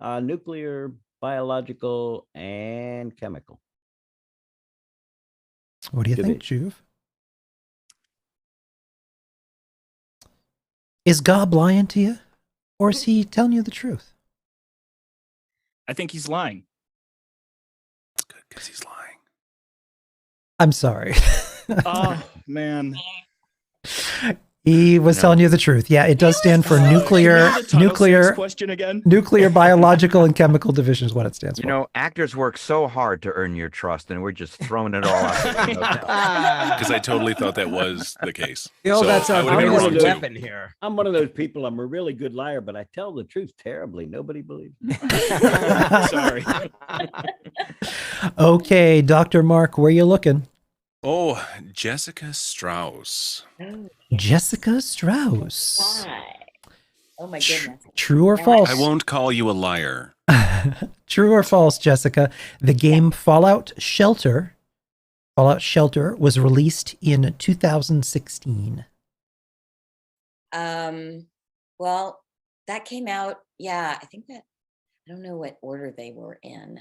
nuclear, biological, and chemical.
What do you think,
Division.
Juve? Is Gob lying to you? Or is he telling you the truth?
I think he's lying.
That's good because he's lying.
I'm sorry.
Oh man.
He was telling you the truth. Yeah, it does stand for nuclear,
Question again.
nuclear, biological, and chemical division is what it stands for.
You know, actors work so hard to earn your trust, and we're just throwing it all out the window now.
Because I totally thought that was the case.
Bill, that's
I
our
would've been
greatest
wrong, too.
weapon here.
I'm one of those people. I'm a really good liar, but I tell the truth terribly. Nobody believes me.
Sorry.
Okay, Dr. Mark, where you looking?
Oh, Jessica Strauss.
Jessica Strauss.
Why? Oh my goodness.
True or false?
I won't call you a liar.
True or false, Jessica? The game Fallout Shelter was released in 2016.
Well, that came out, I think that, I don't know what order they were in.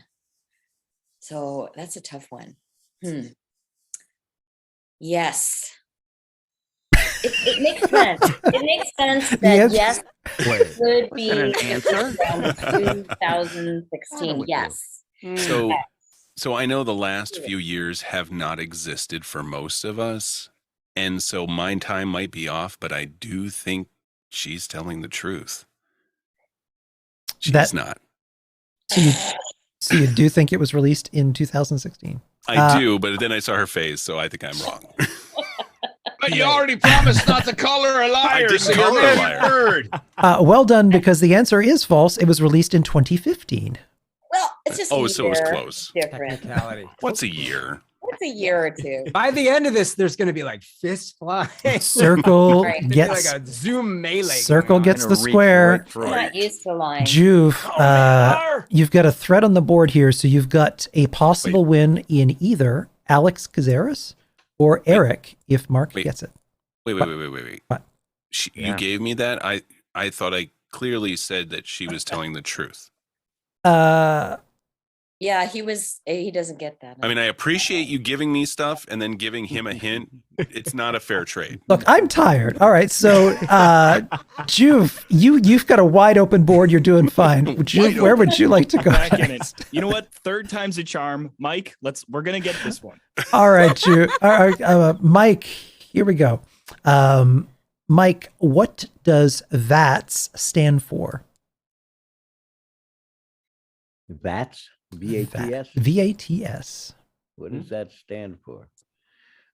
So that's a tough one. Yes. It makes sense. It makes sense that yes, it would be
an answer?
around 2016. Yes.
So I know the last few years have not existed for most of us. And so my time might be off, but I do think she's telling the truth. She's not.
So you do think it was released in 2016?
I do, but then I saw her face, so I think I'm wrong.
But you already promised not to call her a liar.
I didn't
so
call
you're
her a
being
liar.
heard.
Well done, because the answer is false. It was released in 2015.
Well, it's just
Oh,
a
so it was
year
close.
different.
Technicality.
What's a year?
What's a year or two?
By the end of this, there's going to be like fist flying.
Circle
Right.
It's
gets
like a Zoom melee.
Circle
going on.
gets
Gonna
the
reach
square.
right through
I'm
it.
not used to lying.
Juve, you've got a threat on the board here, so you've got a possible win in either Alex Cazares or Eric if Mark
Wait.
gets it.
Wait.
What?
You gave me that? I thought I clearly said that she was telling the truth.
Yeah, he doesn't get that.
I mean, I appreciate you giving me stuff and then giving him a hint. It's not a fair trade.
Look, I'm tired. All right, so Juve, you've got a wide open board. You're doing fine. Juve, where would you like to go?
Back in it.
next?
You know what? Third time's a charm. Mike, we're gonna get this one.
All right, Juve. All right, Mike, here we go. Mike, what does VATS stand for?
VATS? VATS?
VATS.
What does that stand for?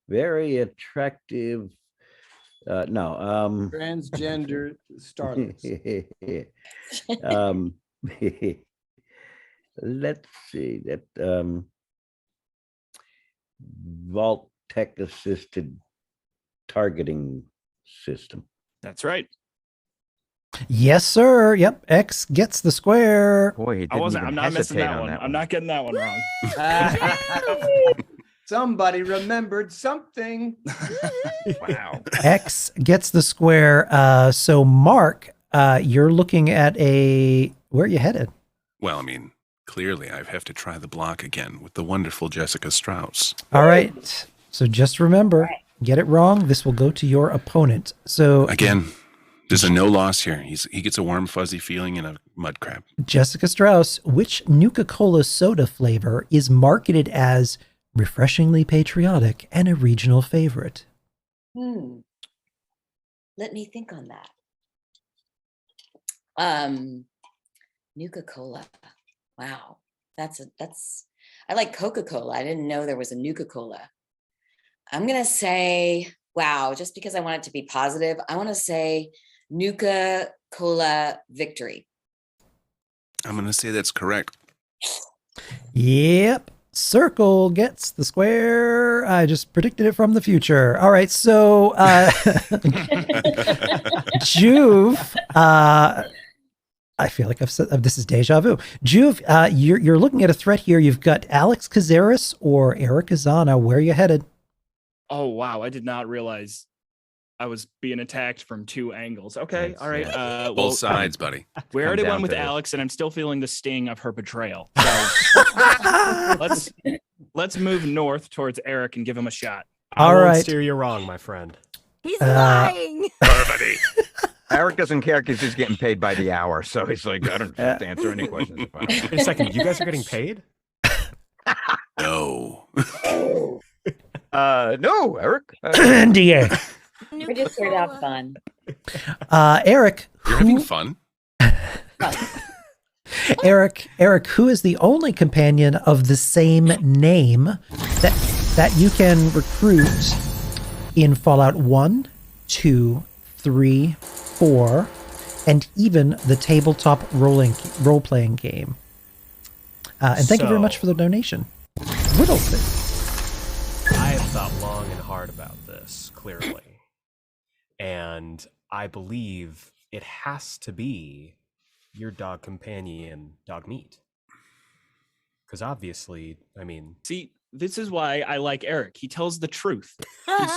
Very attractive. No.
Transgender starlets.
Let's see that Vault Tech assisted targeting system.
That's right.
Yes, sir. Yep. X gets the square.
Boy, he
I
didn't
wasn't.
even
I'm not missing
hesitate
that
on
one.
that
I'm not getting that one wrong.
Somebody remembered something.
Wow.
X gets the square. So Mark, you're looking at where are you headed?
Well, I mean, clearly I have to try the block again with the wonderful Jessica Strauss.
All right. So just remember, get it wrong, this will go to your opponent. So
Again, there's a no loss here. He gets a warm, fuzzy feeling in a mud crab.
Jessica Strauss, which Nuka-Cola soda flavor is marketed as refreshingly patriotic and a regional favorite?
Let me think on that. Nuka-Cola. Wow. I like Coca-Cola. I didn't know there was a Nuka-Cola. I'm going to say, wow, just because I want it to be positive, I want to say Nuka-Cola victory.
I'm going to say that's correct.
Yep. Circle gets the square. I just predicted it from the future. All right. So, Juve, I feel like I've said this is deja vu. Juve, you're looking at a threat here. You've got Alex Cazares or Eric Azana. Where are you headed?
Oh wow! I did not realize I was being attacked from two angles. Okay, all right.
Both sides, buddy.
We already
Come
went
down
with
to it.
Alex, and I'm still feeling the sting of her betrayal. So let's move north towards Eric and give him a shot.
I
All
won't
right.
steer you wrong, my friend.
He's lying.
Everybody.
Eric doesn't care because he's getting paid by the hour, so he's like, I don't have to answer any questions.
Wait a second, you guys are getting paid?
No.
No, Eric.
NDA.
We're just here to have fun.
Eric,
You're having fun.
Eric, who is the only companion of the same name that you can recruit in Fallout 1, 2, 3, 4, and even the tabletop role-playing game? And thank you very much for the donation. Whittlesey.
I have thought long and hard about this, clearly. And I believe it has to be your dog companion, Dog Meat. Because obviously, I mean...
See, this is why I like Eric. He tells the truth.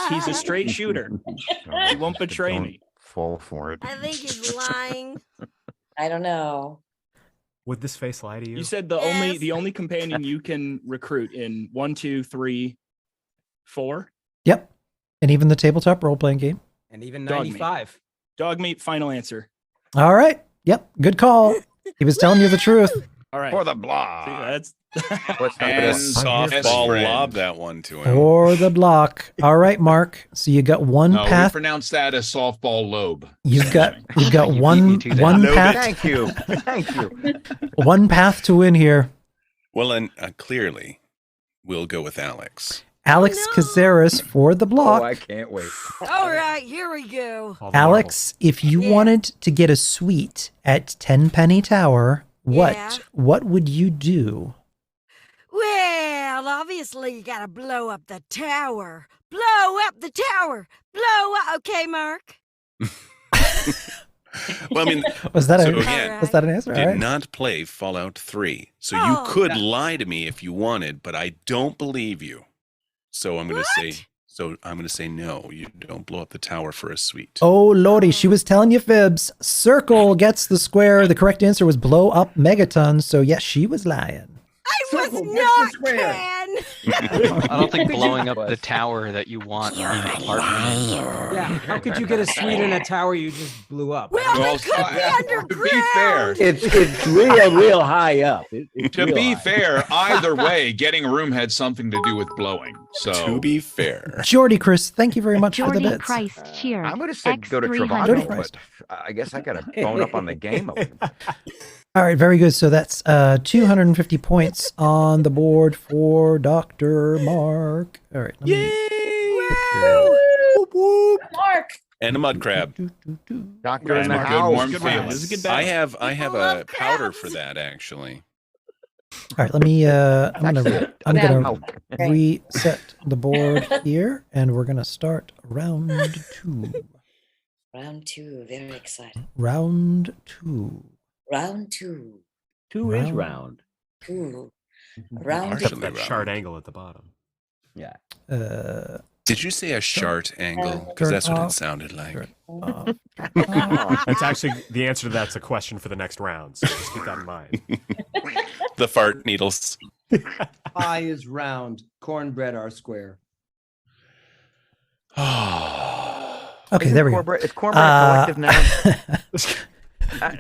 He's a straight shooter. He won't betray me.
Fall for it.
I think he's lying.
I don't know.
Would this face lie to you?
You said the only companion you can recruit in 1, 2, 3, 4.
Yep. And even the tabletop role-playing game.
And even
Dog
95.
Dog meat, final answer.
All right. Yep. Good call. He was telling you the truth.
All right.
For the block.
See, that's
And softball lob that one to him.
For the block. All right, Mark. So you got one
No, we
path.
pronounce that as softball lobe.
You've got
You
one
beat me to that.
path.
Thank you.
One path to win here.
Well, and clearly, we'll go with Alex.
Alex Caceres for the block.
Oh, I can't wait.
All right, here we go.
All the
Alex, if you wanted to get a suite at Tenpenny Tower,
Yeah.
what would you do?
Well, obviously you gotta blow up the tower. Blow up the tower. Blow up. Okay, Mark.
Well, I mean,
Was that
so
a
again,
was that an answer?
did
All right.
not play Fallout 3. So
Oh,
you could lie to me if you wanted, but I don't believe you. So I'm going to say no. You don't blow up the tower for a suite.
Oh lordy, she was telling you fibs. Circle gets the square. The correct answer was blow up megaton. So yes, she was lying.
I was
Circle, what's the
not,
square?
Ken.
I don't think blowing up the tower that you want in an apartment.
Yeah. How could you get a suite in a tower you just blew up?
Well,
Well,
it could be
to be fair,
underground.
It's real high up. It's
to
real
be
high.
fair, either way, getting a room had something to do with blowing. So
To be fair.
Jordy Chris, thank you very much for the
Jordy
bits.
Christ cheered.
I'm going to say go to
X300.
Travato, but I guess I got to bone up on the game a little.
All right, very good. So that's 250 points on the board for Dr. Mark. All right. Let me
Mark.
And a mud crab.
Doctor in
And
the
a good
house.
warm
Good round.
feeling.
This is a good
I
battle.
have
Love
a powder
crabs.
for that actually.
All right, let me I'm gonna
Oh,
reset the board here, and we're gonna start round 2.
Round 2. Very exciting.
Round 2.
Round 2.
Two is
Round.
round.
2. Round
Partially
2.
that
round.
shard angle at the bottom.
Yeah.
Did you say a shart angle?
Turn
Because that's what
off.
it sounded like.
Turn off.
That's actually the answer to that's a question for the next round. So just keep that in mind.
The fart needles.
Pie is round. Cornbread are square.
Okay, there we go.
It's cornbread a collective noun.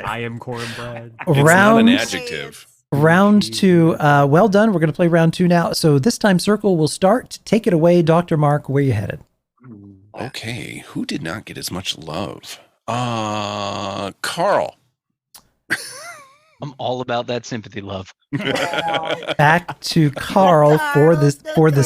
I am cornbread.
It's not an
Round
adjective.
round 2. Well done. We're gonna play round 2 now. So this time Circle will start. Take it away, Dr. Mark. Where you headed?
Okay, who did not get as much love? Carl.
I'm all about that sympathy love.
Back to Carl for the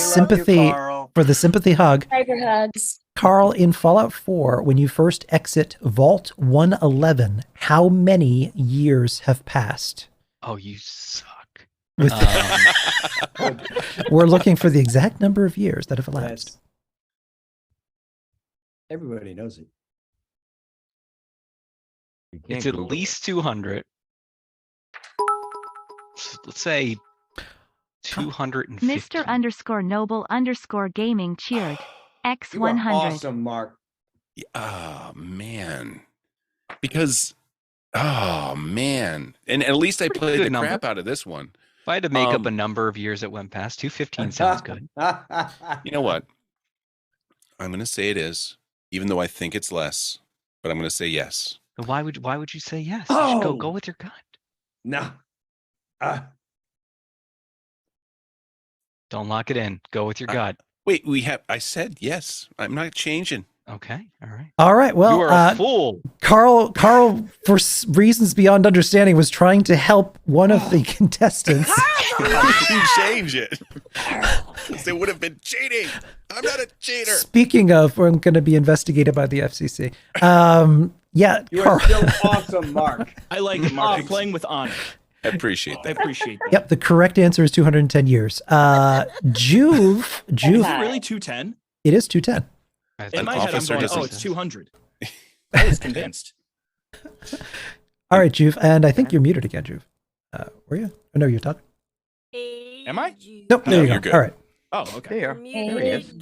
sympathy hug.
Tiger hugs.
Carl, in Fallout 4, when you first exit Vault 111, how many years have passed?
Oh, you suck.
With- We're looking for the exact number of years that have elapsed.
That's- Everybody knows it.
It's at least 200. Let's say 250.
Mr. underscore noble underscore gaming cheered.
You are
X100.
awesome, Mark.
Oh, man. Because, oh, man. And at least I
Pretty
played
good
the
number.
crap out of this one.
If I had to make up a
Um,
number of years that went past, 215 sounds good.
You know what? I'm going to say it is, even though I think it's less, but I'm going to say yes.
But why would you say yes? You should
Oh.
go with your gut.
No.
Don't lock it in. Go with your gut.
Wait, I said yes. I'm not changing.
Okay. All right.
All right. Well,
you are a fool.
Carl, for reasons beyond understanding, was trying to help one of the contestants.
Why did you change it? Because it would have been cheating. I'm not a cheater.
Speaking of, I'm going to be investigated by the FCC. Yeah,
You
Carl.
are still awesome, Mark.
I like it, Mark. You're playing with honor.
I appreciate
I
that.
appreciate that.
Yep, the correct answer is 210 years. Juve,
Is it really 210?
it is 210.
In my head, I'm
officer
going,
doesn't-
oh, it's 200. I was convinced.
All right, Juve, and I think you're muted again, Juve. Were you? Oh, no, you're talking.
Am I?
Nope, there
No,
you go.
you're good.
All right.
Oh, okay.
There he is.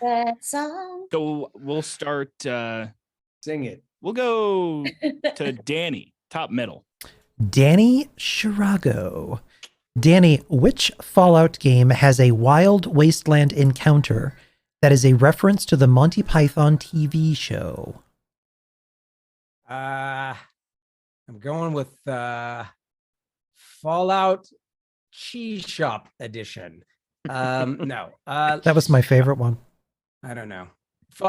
That song.
So we'll start.
Sing it.
We'll go to Danny, top middle.
Danny Shirago. Danny, which Fallout game has a wild wasteland encounter that is a reference to the Monty Python TV show?
I'm going with Fallout Cheese Shop Edition. No.
That was my favorite one.
I don't know.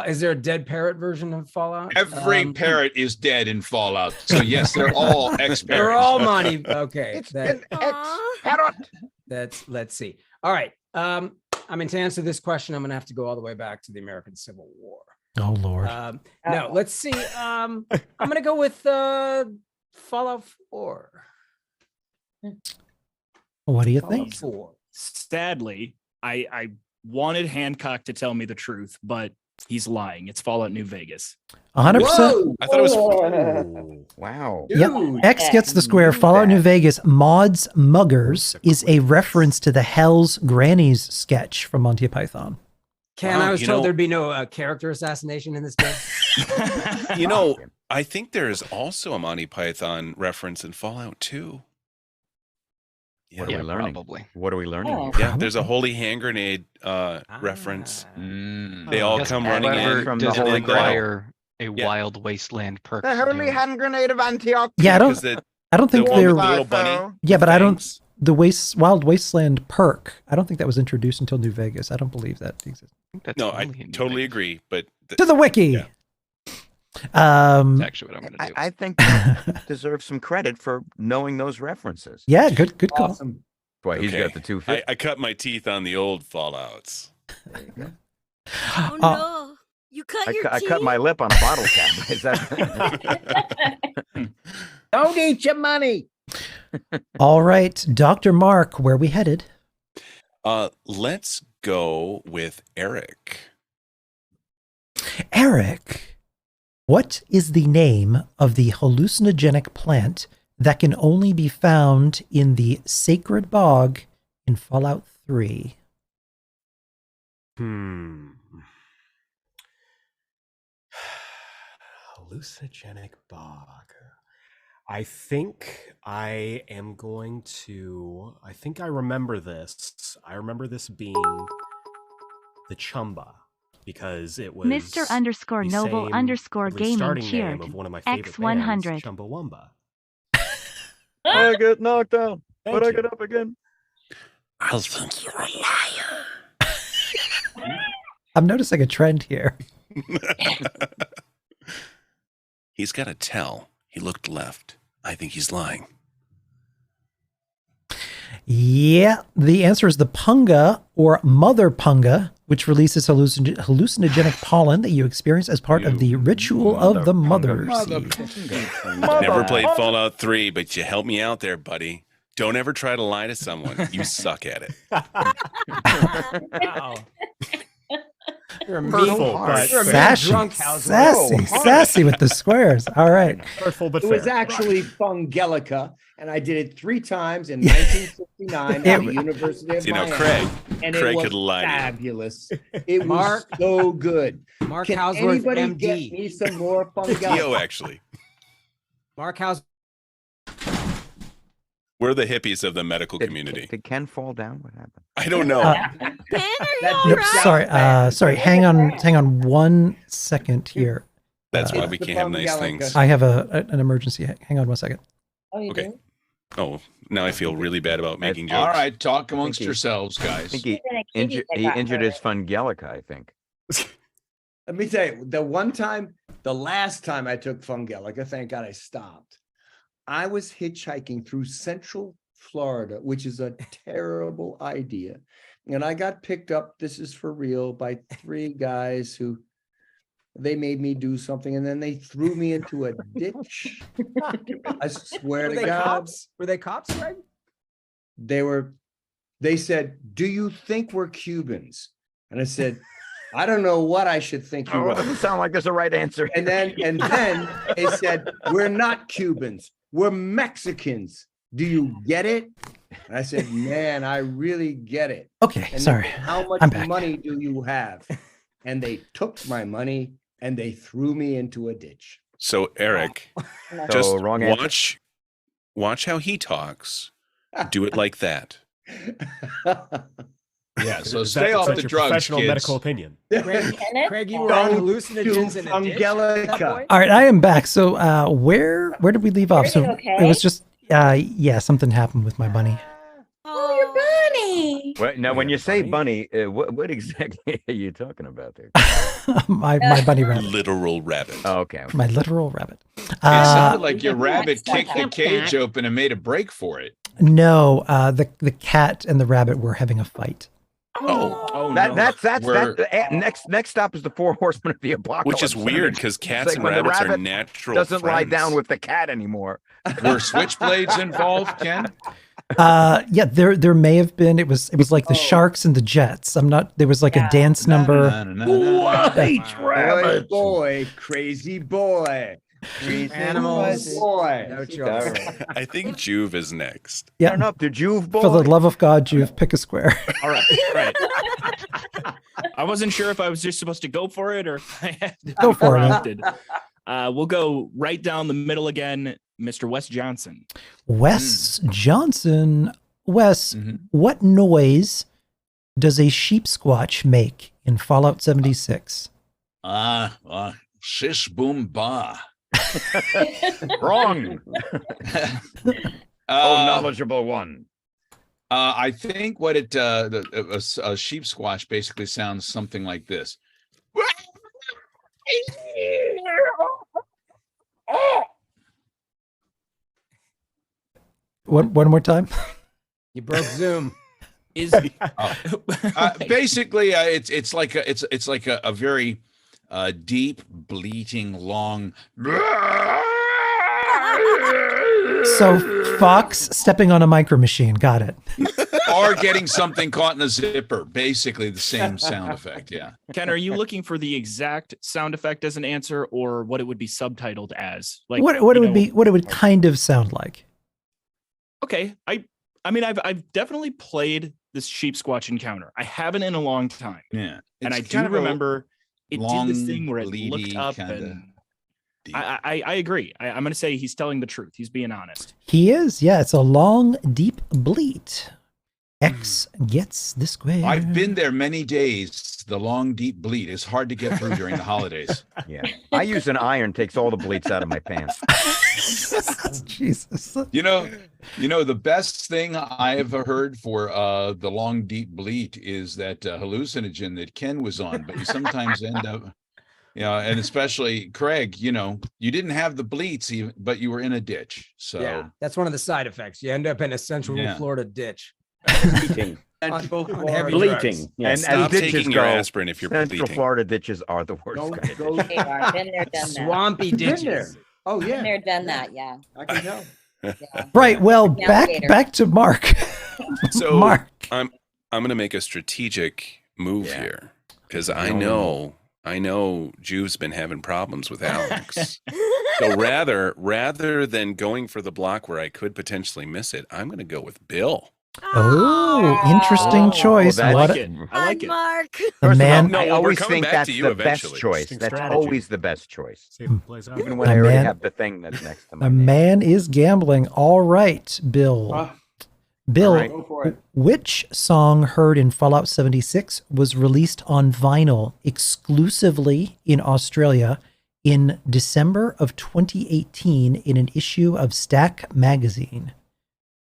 Is there a dead parrot version of Fallout?
Every parrot is dead in Fallout. So yes, they're all ex-parrots.
They're all Monty. Okay.
It's an ex-parrot.
Let's see. All right. I mean, to answer this question, I'm gonna have to go all the way back to the American Civil War.
Oh, Lord.
No, let's see. I'm gonna go with Fallout 4.
What do you
Fallout
think?
4.
Sadly, I wanted Hancock to tell me the truth, but he's lying. It's Fallout New Vegas.
100%.
I thought it was.
Wow.
Yep. X gets the square. Fallout New Vegas, Maud's Muggers is a reference to the Hell's Grannies sketch from Monty Python.
Ken,
Wow,
I was
you
told
know-
there'd be no character assassination in this game.
You know, I think there is also a Monty Python reference in Fallout 2.
What are
Yeah,
we learning?
probably.
What are we learning?
Oh.
here?
Yeah, there's a holy hand grenade reference.
Mm.
They all
Yes,
come running
however,
in
from the
doesn't
Holy Grail.
require a
Yeah.
wild wasteland perk.
The
to
Holy
do it.
Hand Grenade of Antioch.
Yeah,
Because the
I don't think
one
they're.
with the little bunny.
Yeah, but I don't.
Thanks.
The Wild Wasteland perk. I don't think that was introduced until New Vegas. I don't believe that exists.
I think that's
No, I
only in New
totally
Vegas.
agree. But
To the wiki.
Yeah.
That's actually what I'm going to do.
I think you deserve some credit for knowing those references.
Yeah, good call.
Awesome.
Boy, he's
Okay.
got the 250.
I cut my teeth on the old Fallouts.
Oh no. You cut your
I
teeth?
cut my lip on a bottle cap. Is that?
Don't eat your money.
All right, Dr. Mark, where we headed?
Let's go with Eric.
Eric, what is the name of the hallucinogenic plant that can only be found in the Sacred Bog in Fallout 3?
Hallucinogenic bog. I think I am going to. I think I remember this. I remember this being the Chumba because it was
Mr. underscore
the
Noble
same,
underscore
at least,
gaming
starting name
cheered.
of one of my favorite
X100.
bands, Chumbawamba.
I get knocked down,
Thank
but I
you.
get up again.
I think you're a liar.
I'm noticing a trend here.
He's got to tell. He looked left. I think he's lying.
Yeah, the answer is the punga or mother punga, which releases hallucinogenic pollen that you experience as part of the ritual of the mother seed.
Never played Fallout 3, but you helped me out there, buddy. Don't ever try to lie to someone. You suck at it.
Wow. You're a
Hurtful,
mean,
but
you're a mean
Sassy,
drunk house.
sassy with the squares. All right.
Hurtful but
It was
fair.
actually Fungelica, and I did it 3 times in 1969 at the University of
You know,
Miami.
Craig.
And
Craig
it was
could lie to you.
fabulous. It was
Mark-
so good.
Mark
Can
Houseworth,
anybody get
MD.
me some more
Theo,
Fungelica?
actually.
Mark House.
We're the hippies of the medical community.
Did Ken fall down? What happened?
I don't know.
Ben, are you all
Nope,
right?
sorry. Hang on 1 second here.
That's why
It's
we
the
can't have nice
Fungelica.
things.
I have an emergency. Hang on 1 second.
Oh, you
Okay.
do?
Oh, now I feel really bad about making jokes.
All right, talk amongst
Thank you.
yourselves,
I
guys.
think he
Even a kitty that got
injured his
hurt.
Fungelica, I think.
Let me tell you, the last time I took Fungelica, thank God I stopped. I was hitchhiking through Central Florida, which is a terrible idea. And I got picked up, this is for real, by 3 guys who they made me do something and then they threw me into a ditch. I swear to God.
Cops? Were they cops, Greg?
They said, "Do you think we're Cubans?" And I said, "I don't know what I should think you
Oh, it
are."
doesn't sound like there's a right answer.
And then they said, "We're not Cubans, we're Mexicans. Do you get it?" And I said, "Man, I really get it."
Okay,
And
sorry.
they said, "How much
I'm back.
money do you have?" And they took my money and they threw me into a ditch.
So Eric,
So,
just
wrong answer.
watch how he talks. Do it like that.
Yeah, so
Is
stay
that-
off
that's
the
your
drugs,
professional
kids.
medical opinion.
Craig, you were on
Don't
hallucinogens
do
in a ditch?
Fungelica.
That boy?
All right, I am back. So where did we leave off? So
Everything
it was
okay?
just yeah, something happened with my bunny.
Oh, your bunny.
Well, now,
Oh,
when
yeah,
you say
bunny.
bunny, what exactly are you talking about there?
my bunny rabbit.
Literal rabbit.
Oh, okay.
My literal rabbit.
It sounded like your
Yeah,
rabbit
it's like
kicked the
that.
cage open and made a break for it.
No, the cat and the rabbit were having a fight.
Oh,
no.
That's
We're-
next stop is the 4 horsemen of the apocalypse.
which is weird because cats
like
and
when the
rabbits are
rabbit
natural
doesn't lie
friends.
down with the cat anymore.
Were switchblades involved, Ken?
Yeah, there may have been. It was like the Sharks and the Jets. I'm not. There was like a dance number.
Boy, boy, crazy boy. Crazy
Animals.
boy.
No choice.
I think Juve is next.
I
Yeah,
don't know if the Juve boy.
for the love of God, Juve, pick a square.
All right, right. I wasn't sure if I was just supposed to go for it or if I had to
Go
be
for it, man.
prompted. We'll go right down the middle again, Mr. Wes Johnson.
Wes Johnson. Wes,
Mhm.
what noise does a sheep squatch make in Fallout 76?
Shish boom ba.
Wrong. Knowledgeable one.
I think what a sheep squash basically sounds something like this.
One more time.
You broke Zoom.
Is
Basically, it's like a very deep, bleating, long.
So Fox stepping on a micro machine. Got it.
Or getting something caught in a zipper. Basically, the same sound effect. Yeah.
Ken, are you looking for the exact sound effect as an answer, or what it would be subtitled as? Like
What it would be? What it would kind of sound like?
Okay, I mean, I've definitely played this sheep squatch encounter. I haven't in a long time,
Yeah.
and I
It's
do
kind of a
remember it
long,
did this thing where it looked
bleedy
up
kinda
and.
deep.
I agree. I'm going to say he's telling the truth. He's being honest.
He is. Yeah, it's a long, deep bleat. X gets the square.
I've been there many days. The long, deep bleed is hard to get through during the holidays.
Yeah. I use an iron, takes all the bleats out of my pants.
Jesus.
You know, the best thing I ever heard for the long, deep bleat is that hallucinogen that Ken was on, but you sometimes end up, and especially Craig, you didn't have the bleats, but you were in a ditch. So
Yeah, that's one of the side effects. You end up in a Central
Yeah.
Florida ditch.
Bleating.
On heavy
Bleating.
drugs.
Yes.
And as
Stop
ditches
taking your
go,
aspirin if you're
Central
bleating.
Florida ditches are the worst.
Don't
kind of
go
ditches.
They are. Been there, done that.
Swampy
Been there.
ditches.
Oh
Been
yeah,
there, done that. Yeah.
I can tell.
Yeah.
Right. Well,
Now
back
later.
back to Mark.
So
Mark.
I'm going to make a strategic move
Yeah.
here because I
only
know Juve's been having problems with Alex. So rather than going for the block where I could potentially miss it, I'm going to go with Bill.
Oh, interesting choice.
that's-
What
like
a-
it. I like it.
Mark.
the
First of all,
man,
No,
I
we're
always
coming
think
back
that's
to you
the best
eventually.
choice.
Interesting
That's
strategy.
always the best choice.
See if it plays out.
Even when
The
I already
man-
have the thing that's next to my
a
name.
man is gambling. All right, Bill. Bill,
all right.
Go for it.
which song heard in Fallout 76 was released on vinyl exclusively in Australia in December of 2018 in an issue of Stack magazine?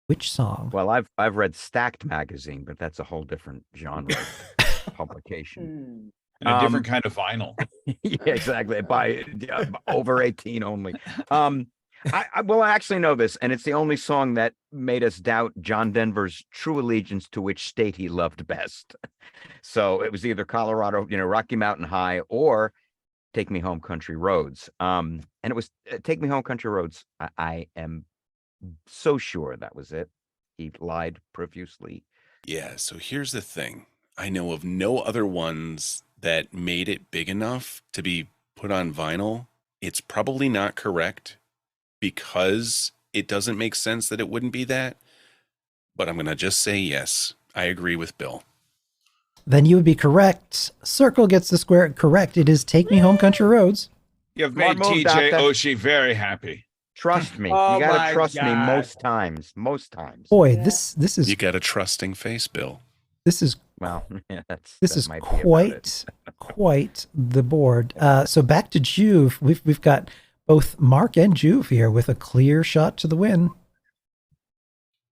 Which song?
Well, I've read Stacked magazine, but that's a whole different genre of publication.
And a different kind of vinyl.
Yeah, exactly. By over 18 only. I actually know this, and it's the only song that made us doubt John Denver's true allegiance to which state he loved best. So it was either Colorado, Rocky Mountain High, or Take Me Home Country Roads. And it was Take Me Home Country Roads. I am so sure that was it. He lied profusely.
Yeah, so here's the thing. I know of no other ones that made it big enough to be put on vinyl. It's probably not correct because it doesn't make sense that it wouldn't be that. But I'm going to just say yes. I agree with Bill.
Then you would be correct. Circle gets the square correct. It is Take Me Home Country Roads.
You've
Smart
made
move,
TJ
Doctor.
Oshie very happy.
Trust me.
Oh
You got
my
to trust me
God.
most times. Most times.
Boy, this is
You got a trusting face, Bill.
this is
Well, yeah,
this
that
is
might be about it.
quite the board. So back to Juve. We've got both Mark and Juve here with a clear shot to the win.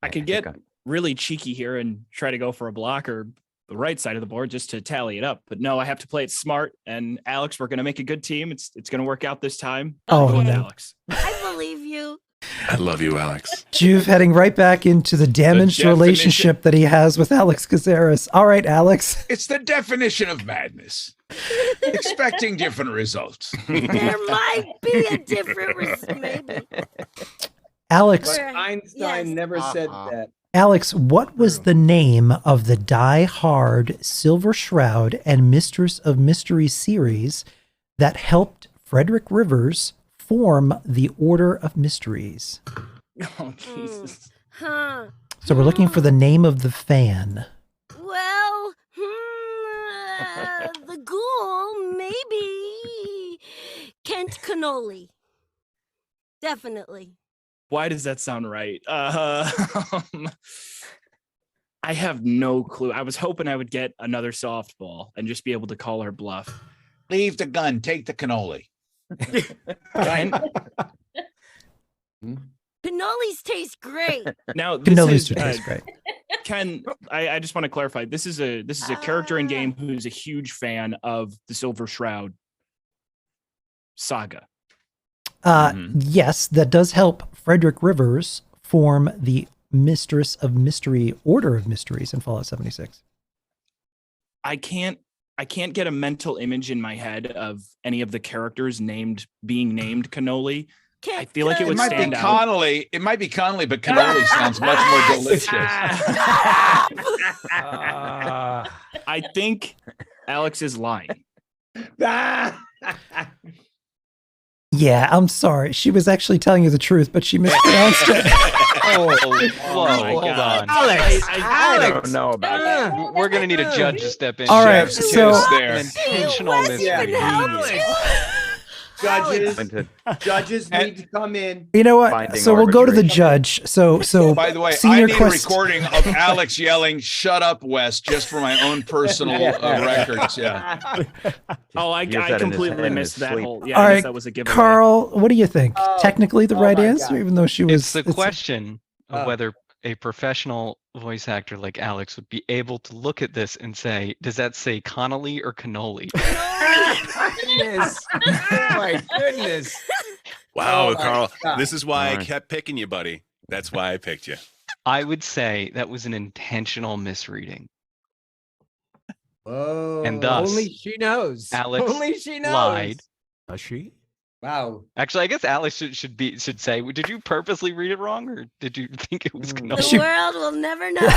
I could get really cheeky here and try to go for a block or the right side of the board just to tally it up. But no, I have to play it smart. And Alex, we're going to make a good team. It's going to work out this time.
Oh,
I'll go with
no.
Alex.
I believe you.
I love you, Alex.
Juve heading right back into the damaged
definition-
relationship that he has with Alex Caceres. All right, Alex.
It's the definition of madness. Expecting different results.
There might be a different maybe.
Alex,
But Einstein
Yes.
never said that.
Alex, what was the name of the Die Hard, Silver Shroud, and Mistress of Mystery series that helped Frederick Rivers form the Order of Mysteries?
Oh, Jesus.
Huh.
So we're looking for the name of the fan.
Well, the ghoul, maybe Kent Cannoli. Definitely.
Why does that sound right? I have no clue. I was hoping I would get another softball and just be able to call her bluff.
Leave the gun. Take the cannoli.
Right?
Cannolis taste great.
Now, this
Cannolis
is,
do taste great.
Ken, I just want to clarify. This is a character in game who's a huge fan of the Silver Shroud saga.
Yes, that does help Frederick Rivers form the Mistress of Mystery Order of Mysteries in Fallout 76.
I can't get a mental image in my head of any of the characters being named Cannoli. I feel like it would
might be
stand out.
Connolly. It might be Connolly, but cannoli sounds much more delicious.
I think Alex is lying.
Yeah, I'm sorry. She was actually telling you the truth, but she mispronounced it.
Whoa,
my
hold
God.
on.
Alex,
I don't know about that.
We're gonna need a judge to step in.
All right,
Chef's
so
kiss there.
An intentional
Wes
mystery.
even helped.
Judges need to come in.
you know what?
Finding
So we'll go to the
arbitration.
judge. So
By the way, I
senior
need a
quest.
recording of Alex yelling, "Shut up, Wes," just for my own personal records. Yeah.
Oh, I
Use that in his
completely
head in
missed
his
that
sleep.
whole. Yeah,
All
I guess
right,
that was a giveaway.
Carl, what do you think?
Oh,
Technically, the
oh
right
my
answer,
God.
even though she was.
It's the question of
Oh.
whether a professional voice actor like Alex would be able to look at this and say, does that say Connolly or Cannoli?
Goodness. Oh my goodness.
Wow,
Oh, my
Carl.
God.
This is why I
Alright.
kept picking you, buddy. That's why I picked you.
I would say that was an intentional misreading.
Whoa.
And thus,
Only she knows.
Alex
Only she knows.
lied.
Does she?
Wow.
Actually, I guess Alex should say, did you purposely read it wrong, or did you think it was
The
Cannoli?
world will never know.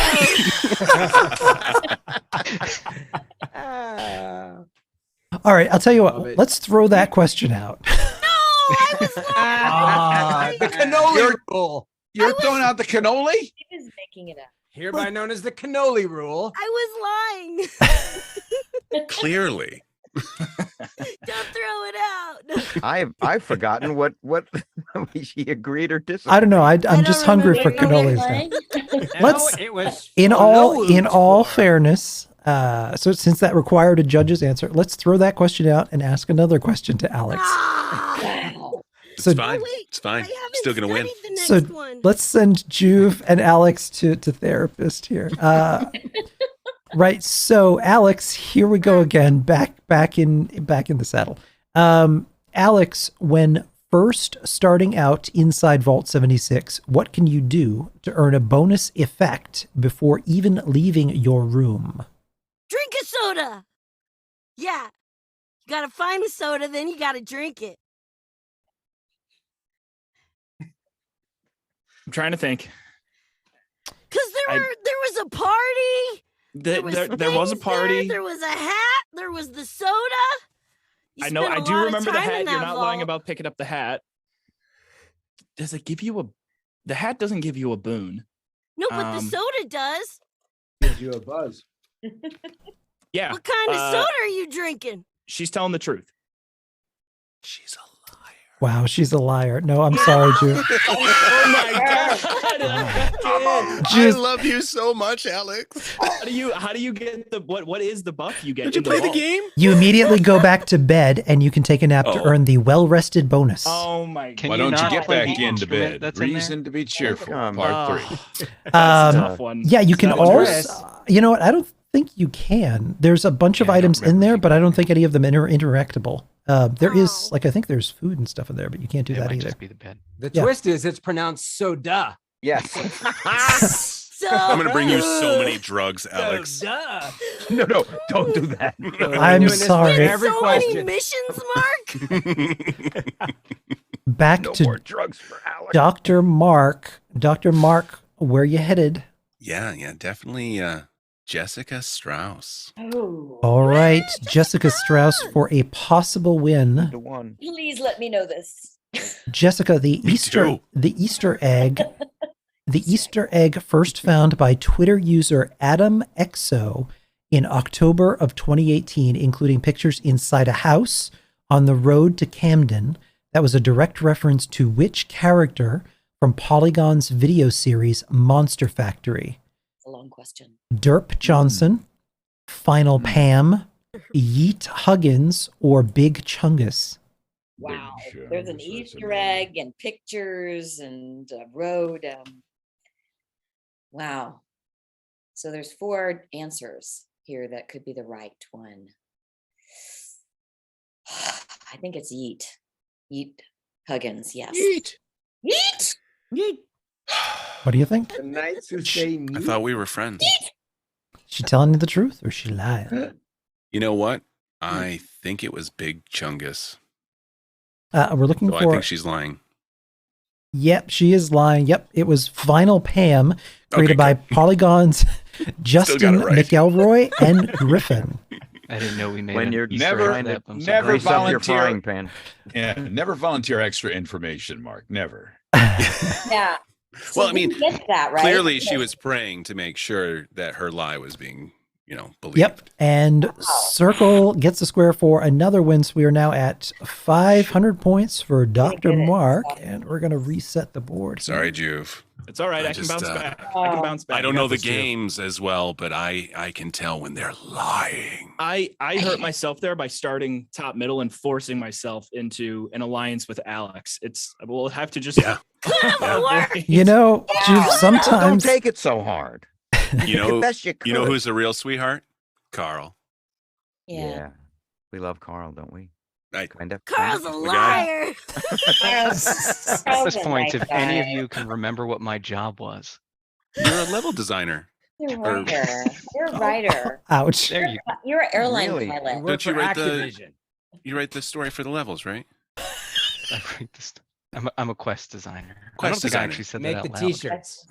All right, I'll tell you
Love
what.
it.
Let's throw that question out.
I was lying.
The cannoli rule.
You're throwing out the cannoli?
He was making it up.
Hereby known as the cannoli rule.
I was lying.
Clearly.
Don't throw it out.
I've forgotten what she agreed or disagreed.
I don't know. I'm just hungry for
remember
cannolis now.
what
Let's-
No, it was
In
Honolulu
all
for-
fairness, so since that required a judge's answer, let's throw that question out and ask another question to Alex.
Ah.
It's
So-
fine.
Oh, wait,
It's fine.
I haven't
Still going to win.
studied the next
So
one.
let's send Juve and Alex to therapist here. Right. So, Alex, here we go again. Back in the saddle. Alex, when first starting out inside Vault 76, what can you do to earn a bonus effect before even leaving your room?
Drink a soda. Yeah. You gotta find the soda, then you gotta drink it.
I'm trying to think.
Cause there was a party.
There was a
things
party.
There was a hat. There was the soda. You
I know.
spent
I
a
do
lot of
remember the
time in
hat. You're
that
not lying
vault.
about picking up the hat. Does it give you a? The hat doesn't give you a boon.
No, but the soda does.
Gives you a buzz.
Yeah.
What kind of soda are you drinking?
She's telling the truth.
She's a
Wow, she's a liar. No, I'm sorry, Juve.
Oh my god!
I love you so much, Alex.
How do you get the what is the buff you get?
Did you
in
play the
vault?
game?
You immediately go back to bed and you can take a nap to earn the well-rested bonus.
Oh my god!
Why don't you
not
get
play
back
the
into
instrument
bed?
that's in there?
Reason to be cheerful.
Come
Part 3.
That's a tough one.
Yeah, you can
That one's
also, you know what? I don't think you can. There's a bunch of
Yeah, I don't
items in
remember
there,
if you
but I don't think any of them are interactable. There is, like, I think there's food and stuff in there, but you can't do
It
that
might
either.
just be the bed.
The
Yeah.
twist is it's pronounced soda.
Yes.
So
I'm gonna bring you so many drugs, Alex.
Duh.
No, don't do that.
I'm
doing this for
sorry.
every
so many
question.
missions, Mark.
Back
No
to
more drugs for Alex.
Dr. Mark. Dr. Mark, where you headed?
Yeah, definitely. Jessica Strauss.
Oh,
All right, Jessica Strauss for a possible win.
The one.
please let me know this.
Jessica, the
Me
Easter
too.
Easter egg first found by Twitter user Adam Exo in October of 2018, including pictures inside a house on the road to Camden. That was a direct reference to which character from Polygon's video series Monster Factory?
It's a long question.
Derp Johnson, Final Pam, Yeet Huggins, or Big Chungus?
Wow.
Big
There's an
shows, that's
Easter
amazing.
egg and pictures and a road. Wow. So there's 4 answers here that could be the right one. I think it's Yeet. Yeet Huggins, yes.
Eat.
Yeet!
What do you think?
The knights who say
I thought we were friends.
She telling you the truth or she lying?
You know what? I think it was Big Chungus.
We're looking
So I
for.
think she's lying.
Yep, she is lying. Yep, it was Final Pam, created by Polygon's Justin
right.
McElroy and Griffin.
I didn't know we made
When
an
you're
Easter
never-
egg up. I'm so
never
Grease
grateful.
up your
volunteer.
frying pan.
Yeah, never volunteer extra information, Mark. Never.
Yeah. So
Well, I
we
mean,
get that, right?
Clearly, she was praying to make sure that her lie was being, believed.
Yep, and Circle gets a square for another win. So we are now at 500 points for Dr.
get it.
Mark, and we're going to reset the board.
Sorry, Juve.
It's all right.
I
I can
just,
bounce
uh,
back. I can bounce back.
I don't
got
know the
this, too.
games as well, but I can tell when they're lying.
I hurt myself there by starting top middle and forcing myself into an alliance with Alex. We'll have to just
Yeah.
You know, Juve,
Don't
sometimes
take it so hard.
You know,
Best you
you know
could.
who's a real sweetheart? Carl.
Yeah.
We love Carl, don't we?
I,
Kind of.
Carl's a
We got
liar.
At this point, if any of you can remember what my job was,
you're a level designer.
You're a writer. You're a writer.
ouch.
there you
You're an airline
Really?
pilot.
Work
Don't you
for
write the-
Activision.
You write the story for the levels, right?
I write this. I'm a quest designer. I
Quest
don't think
designer.
I actually said
Make
that
the
out loud.
t-shirts.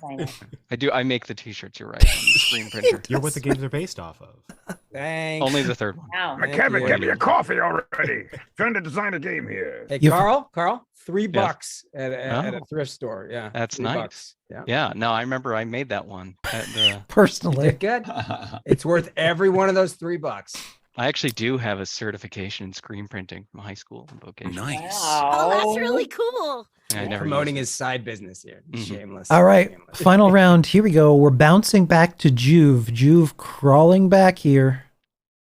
I do. I make the t-shirts. You're right. On the screen printer.
You're what the games are based off of.
Thanks.
Only the third one.
Wow.
Thank
Kevin,
you.
give me a coffee already. Trying to design a game here.
Hey,
You-
Carl, $3
Yes.
at a
Oh.
thrift store. Yeah.
That's
$3.
nice.
Yeah.
Yeah. No, I remember I made that one. At the,
You
Personally,
did good. It's worth every one of those $3.
I actually do have a certification in screen printing from high school in vocation.
Nice.
Oh, that's really cool.
I never
Promoting
used
his side business here.
Mhm.
Shameless.
all right,
Shameless.
final round. Here we go. We're bouncing back to Juve. Juve crawling back here.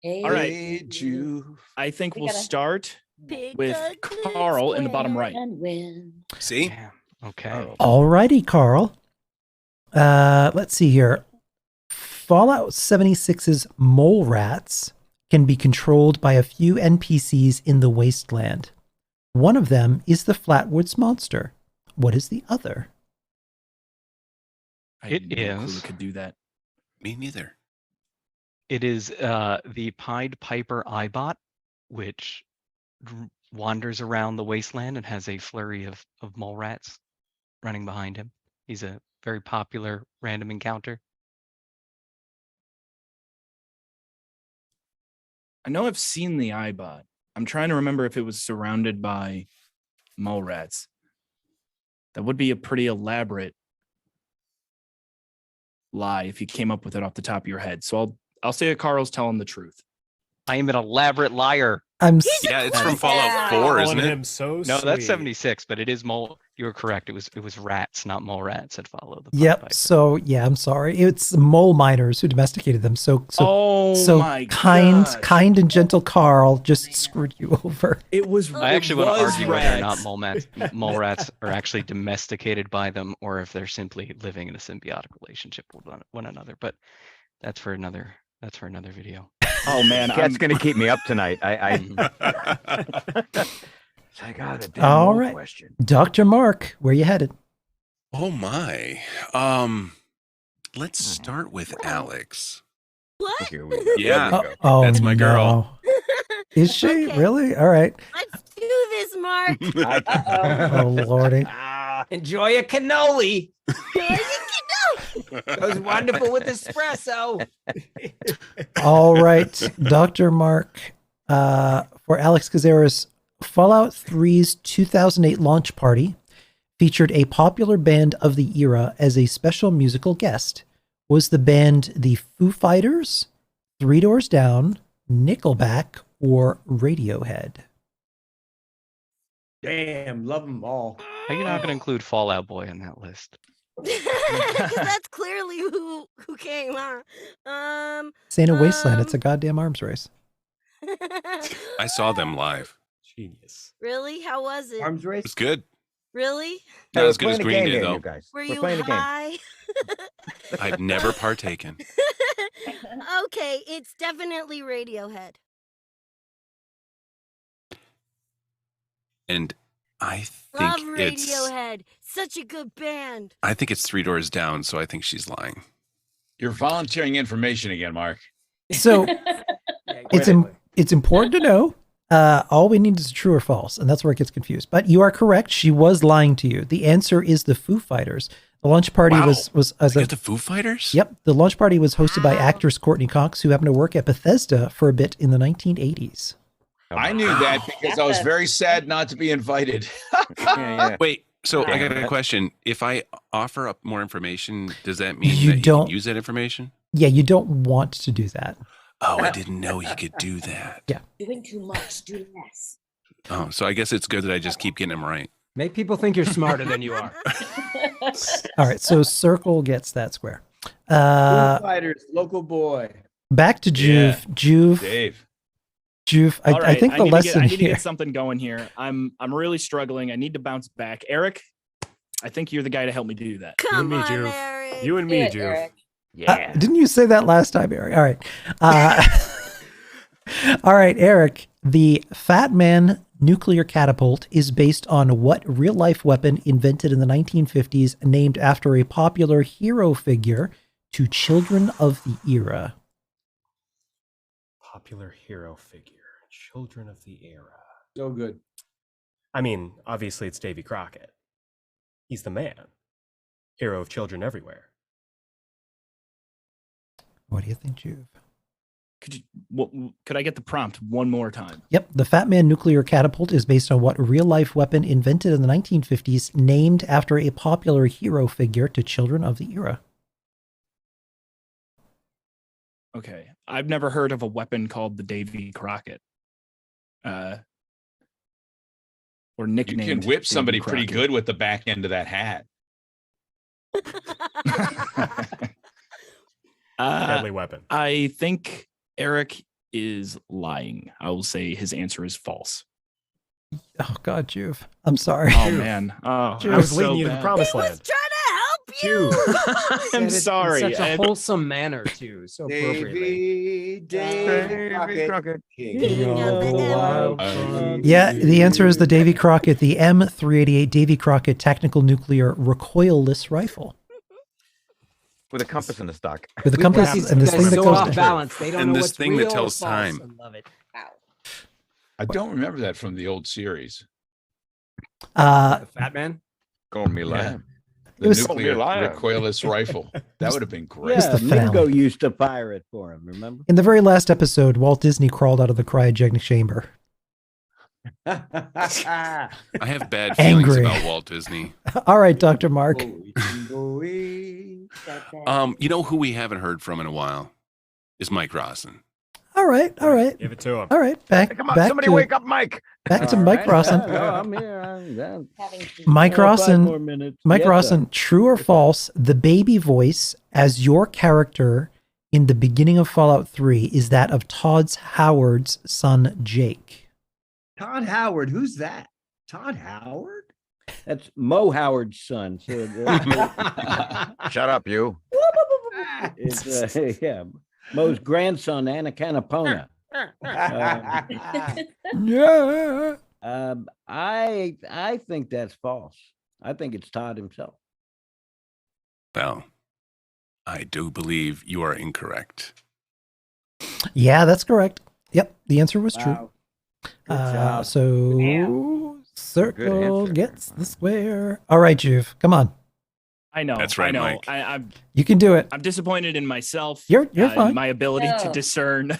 Hey,
All right.
Hey, Juve.
I think
We
we'll
gotta-
start
Pick
with
a good
Carl in the bottom right.
and win.
it.
See?
Damn. Okay.
Oh.
All righty, Carl. Let's see here. Fallout 76's mole rats can be controlled by a few NPCs in the wasteland. One of them is the Flatwoods monster. What is the other?
I
It
had no clue
is.
it could do that.
Me neither.
It is the Pied Piper Eyebot, which wanders around the wasteland and has a flurry of mole rats running behind him. He's a very popular random encounter.
I know I've seen the iBot. I'm trying to remember if it was surrounded by mole rats. That would be a pretty elaborate lie if you came up with it off the top of your head. So I'll say that Carl's telling the truth.
I am an elaborate liar.
Yeah, it's from Fallout 4, isn't it?
Him so
No, that's
sweet.
76, but it is mole. You were correct. It was rats, not mole rats that follow the Pied
Yep.
Piper.
So yeah, I'm sorry. It's mole miners who domesticated them. So
my
kind and gentle Carl just screwed you over.
It was.
I actually want to argue whether or not
rats.
mole rats are actually domesticated by them or if they're simply living in a symbiotic relationship with one another. But that's for another video.
Oh man,
That's going to keep me up tonight. I got a damn
All
mole
right,
question.
Dr. Mark, where you headed?
Oh my. Let's start with Alex.
What?
Here we go.
Yeah.
Oh,
That's my girl.
no. Is she
Okay.
really? All right.
Let's do this, Mark.
Oh lordy.
Enjoy a cannoli.
There
Goes wonderful with espresso.
All right, Dr. Mark, for Alex Kazera's Fallout 3's 2008 launch party featured a popular band of the era as a special musical guest. Was the band the Foo Fighters, Three Doors Down, Nickelback, or Radiohead?
Damn, love them all.
How are you not going to include Fallout Boy on that list?
Because that's clearly who came, huh?
Santa Wasteland, it's a goddamn arms race.
I saw them live.
Genius.
Really? How was it?
Arms
It
race.
was good.
Really?
Not
We're
as good as
playing a
Green
game
Day,
here,
though.
you guys.
Were
We're
you
playing a game.
high?
I've never partaken.
Okay, it's definitely Radiohead.
And I
Love
think it's
Radiohead. Such a good band.
I think it's Three Doors Down, so I think she's lying.
You're volunteering information again, Mark.
So it's important to know. All we need is true or false, and that's where it gets confused. But you are correct. She was lying to you. The answer is the Foo Fighters. The lunch party
Wow.
was as
Like the Foo Fighters?
Yep, the lunch party was hosted by actress Courtney Cox, who happened to work at Bethesda for a bit in the 1980s.
I knew that because I was very sad not to be invited.
Wait, so I got a question. If I offer up more information, does that mean
You
that you
don't-
can use that information?
Yeah, you don't want to do that.
Oh, I didn't know you could do that.
Yeah.
Doing too much, do less.
Oh, so I guess it's good that I just keep getting them right.
Make people think you're smarter than you are.
All right, so Circle gets that square.
Foo
Uh,
Fighters, local boy.
back to Juve.
Dave.
Juve.
All
I
right,
think the
need
lesson
I need to
here.
get something going here. I'm really struggling. I need to bounce back. Eric, I think you're the guy to help me do that.
Come
me,
on,
Juve.
Eric.
You and me, Juve.
Yeah.
Didn't you say that last time, Eric? All right. All right, Eric. The Fat Man nuclear catapult is based on what real-life weapon invented in the 1950s, named after a popular hero figure to children of the era?
Popular hero figure. Children of the era.
So good.
I mean, obviously it's Davy Crockett. He's the man. Hero of children everywhere.
What do you think, Juve?
Could I get the prompt one more time?
Yep, the Fat Man nuclear catapult is based on what real-life weapon invented in the 1950s, named after a popular hero figure to children of the era?
Okay. I've never heard of a weapon called the Davy Crockett. Or
You
nicknamed.
can whip
Davy
somebody pretty
Crockett.
good with the back end of that hat.
Deadly weapon.
I think Eric is lying. I will say his answer is false.
Oh God, Juve. I'm sorry.
Oh man. Oh,
I was leading you to the promised
I was
land.
trying to help
Pew.
I'm
Said it in
sorry.
Such a
I-
wholesome manner too. So appropriately.
Davy Crockett.
King of the wild
Yeah, the answer is the Davy Crockett, the M388 Davy Crockett tactical nuclear recoilless rifle
With a compass in the stock.
with a
We
compass
got these
and this
guys
thing that
so
goes
off
to
balance. They don't
And
know
this
what's
thing that
real or
tells
false.
time.
I love it.
Wow.
I don't remember that from the old series.
The Fat Man.
Call me
Yeah.
live.
The
It was-
nuclear
Live.
recoilless rifle. That would have been great.
It's
Yeah,
the finale.
Mingo used to fire it for him. Remember?
In the very last episode, Walt Disney crawled out of the cryogenic chamber.
I have bad feelings
Angry.
about Walt Disney.
All right, Dr. Mark.
You know who we haven't heard from in a while is Mike Rawson.
All right, all right,
Give it to him.
all right. Back,
Come on,
back
somebody
to
wake up, Mike.
back to
All
Mike
right,
Rawson.
no, I'm here. I'm down.
Mike
5 more
Rawson.
minutes.
Mike
Yes, sir.
Rawson. True or false? The baby voice as your character in the beginning of Fallout 3 is that of Todd Howard's son Jake.
Todd Howard, who's that? Todd Howard?
That's Mo Howard's son. So
Shut up, you.
it's yeah, Mo's grandson, Anacanapona.
Yeah.
I think that's false. I think it's Todd himself.
Well, I do believe you are incorrect.
Yeah, that's correct. Yep, the answer was true.
Wow. Good job.
So circle
answer.
gets the square. All right, Juve, come on.
I know.
That's right,
I know.
Mike.
I'm
You can do it.
disappointed in myself.
You're fine.
My ability to
No.
discern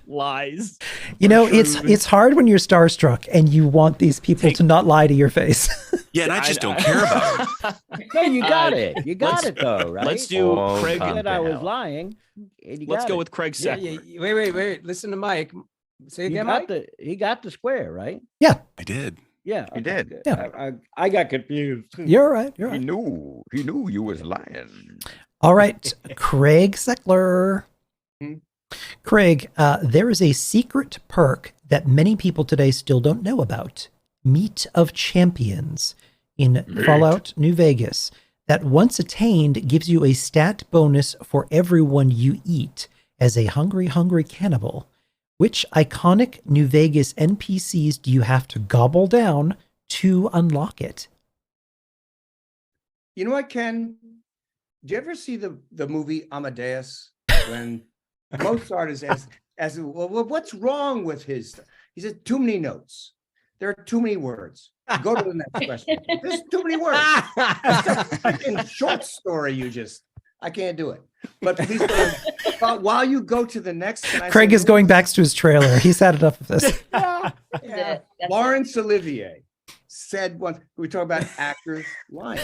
lies.
You
or
know,
truths.
it's hard when you're starstruck and you want these people to not lie to your face.
Yeah, and I just don't care about it.
No, you got
Uh,
it. You got
let's-
it though, right?
Let's do
Oh,
Craig.
come
Said I was
down.
lying. and you
Let's
got
go
it.
with Craig
Yeah,
Seckler.
yeah, wait. Listen to Mike. Say
He
again,
got
Mike.
he got the square, right?
I did.
Yeah,
He did.
good.
Yeah.
I got confused.
You're all right. You're all
He
right.
knew you was lying.
All right, Craig Seckler.
Hmm?
Craig, there is a secret perk that many people today still don't know about. Meat of Champions in Fallout New Vegas that once attained gives you a stat bonus for everyone you eat as a hungry cannibal. Which iconic New Vegas NPCs do you have to gobble down to unlock it?
You know what, Ken? Did you ever see the movie Amadeus when Mozart is as well, what's wrong with his? He said too many notes. There are too many words. Go to the next question. There's too many words. It's a freaking short story. I can't do it. But please, while you go to the next, can I
Craig
say-
is going back to his trailer. He's had enough of this.
Yeah.
That's
Laurence Olivier said once, we talk about actors lying.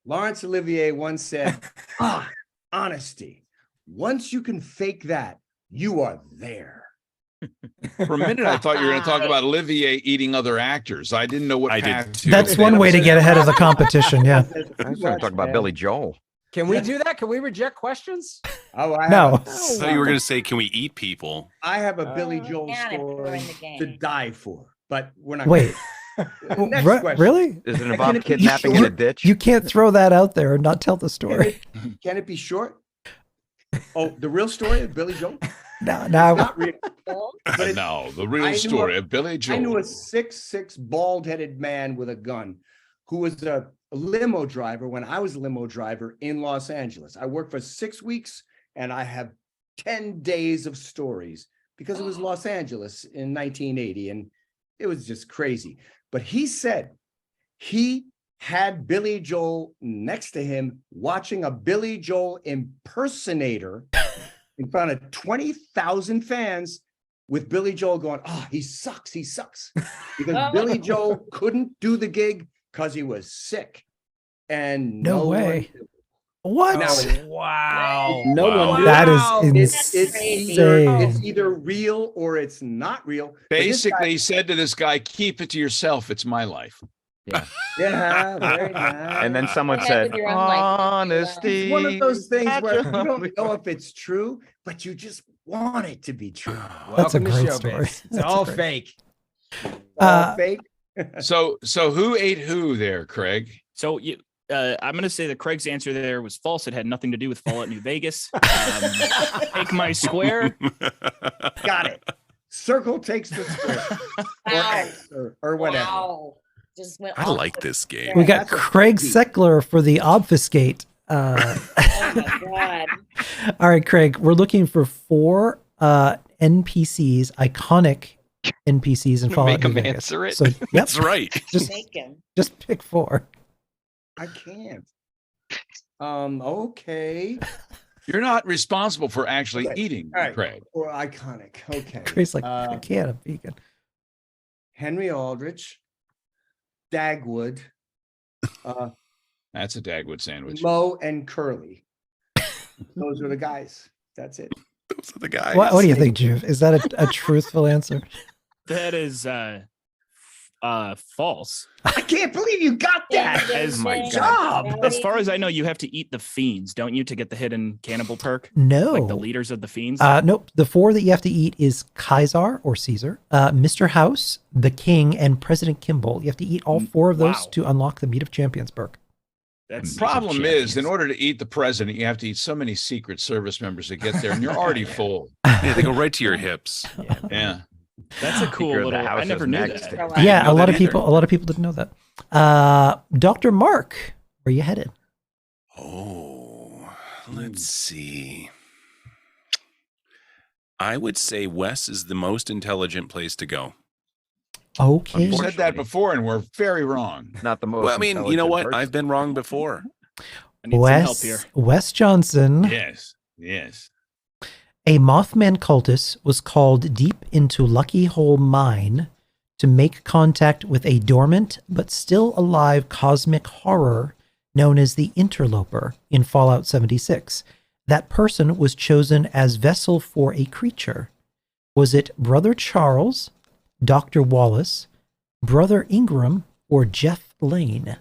Laurence Olivier once said, honesty. Once you can fake that, you are there.
For a minute, I thought you were going to talk about Olivier eating other actors. I didn't know what
I did
path
too.
That's
they
one way to
upset.
get ahead of the competition. Yeah.
I was going to talk about Billy Joel.
Can we do that? Can we reject questions?
Oh,
No.
I thought you were going to say, can we eat people?
I have a Billy Joel
can if we're
story
in the game.
to die for, but we're not.
Wait.
Next question.
Really?
Does it
Can
involve
it be
kidnapping in a ditch?
You can't throw that out there and not tell the story.
Can it be short? Oh, the real story of Billy Joel?
No,
It's
no.
not real. But it-
No, the
I
real
knew
story
a-
of Billy Joel.
I knew a 6'6" bald-headed man with a gun who was a limo driver when I was a limo driver in Los Angeles. I worked for 6 weeks and I have 10 days of stories because it was Los Angeles in 1980 and it was just crazy. But he said he had Billy Joel next to him watching a Billy Joel impersonator in front of 20,000 fans with Billy Joel going, he sucks. Because Billy Joel couldn't do the gig because he was sick. And
No
one
way.
knew.
What?
Now,
Wow.
No
Wow.
one.
That
Wow.
is
it's
insane.
either real or it's not real. But this guy-
Basically, he said to this guy, keep it to yourself. It's my life.
yeah, very nice.
And then someone
Yeah,
said,
with your own life.
honesty.
It's one of those things where you don't
naturally-
know if it's true, but you just want it to be true.
That's a
Welcome to
great
showbiz.
story.
It's
That's
all
great.
fake.
All
Uh,
fake.
So who ate who there, Craig?
So I'm going to say that Craig's answer there was false. It had nothing to do with Fallout New Vegas. Take my square.
Got it. Circle takes the square. Or X or whatever.
Wow. Just went
I
off
like
the
this game.
We got
That's a
Craig
cookie.
Seckler for the obfuscate.
Oh my God.
All right, Craig, we're looking for 4 NPCs, iconic NPCs in
Gonna
Fallout
make
New
'em
Vegas.
answer it.
So, yep,
That's right.
just
Make him.
just pick 4.
I can't. Okay.
You're not responsible for actually
Okay.
eating,
All right.
Craig.
Or iconic. Okay.
Craig's like, I can't, I'm vegan.
Henry Aldrich, Dagwood,
That's a Dagwood sandwich.
Mo, and Curly. Those are the guys. That's it.
Those are the guys.
What do you think, Juve? Is that a truthful answer?
That is false.
I can't believe you got that.
As
my
my
job.
As far as I know, you have to eat the fiends, don't you, to get the hidden cannibal perk?
No.
Like the leaders of the fiends?
Nope. The 4 that you have to eat is Kaisar or Caesar, Mr. House, the King, and President Kimball. You have to eat all 4 of those
Wow.
to unlock the Meat of Champions perk.
That's
The problem is, in order to eat the president, you have to eat so many Secret Service members to get there, and you're already full.
Yeah, they go right to your hips.
Yeah.
That's a cool
Secret of the
little. I
House
never
is
knew
next.
that.
Yeah,
know
a lot
that
of people didn't know that. Dr. Mark, where you headed?
Oh, let's see. I would say Wes is the most intelligent place to go.
Okay.
You said that before, and we're very wrong.
Not the most.
Well, I mean, you know
intelligent
what?
person.
I've been wrong before.
I need some help here.
Wes Johnson.
Yes. Yes.
A Mothman cultist was called deep into Lucky Hole Mine to make contact with a dormant but still alive cosmic horror known as the Interloper in Fallout 76. That person was chosen as vessel for a creature. Was it Brother Charles, Dr. Wallace, Brother Ingram, or Jeff Lane?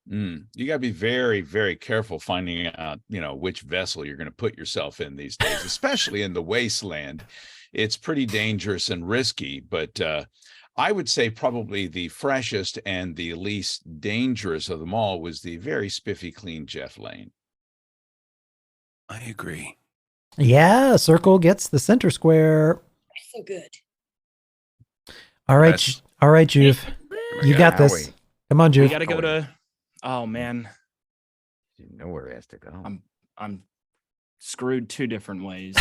You got to be very, very careful finding out, which vessel you're going to put yourself in these days, especially in the wasteland. It's pretty dangerous and risky, but I would say probably the freshest and the least dangerous of them all was the very spiffy, clean Jeff Lane.
I agree.
Yeah, Circle gets the center square.
So good.
All right,
Wes.
all right, Juve. You got this.
Howie.
Come on,
We
Juve.
got to go to. Oh man,
You know where he has to go.
I'm screwed 2 different ways.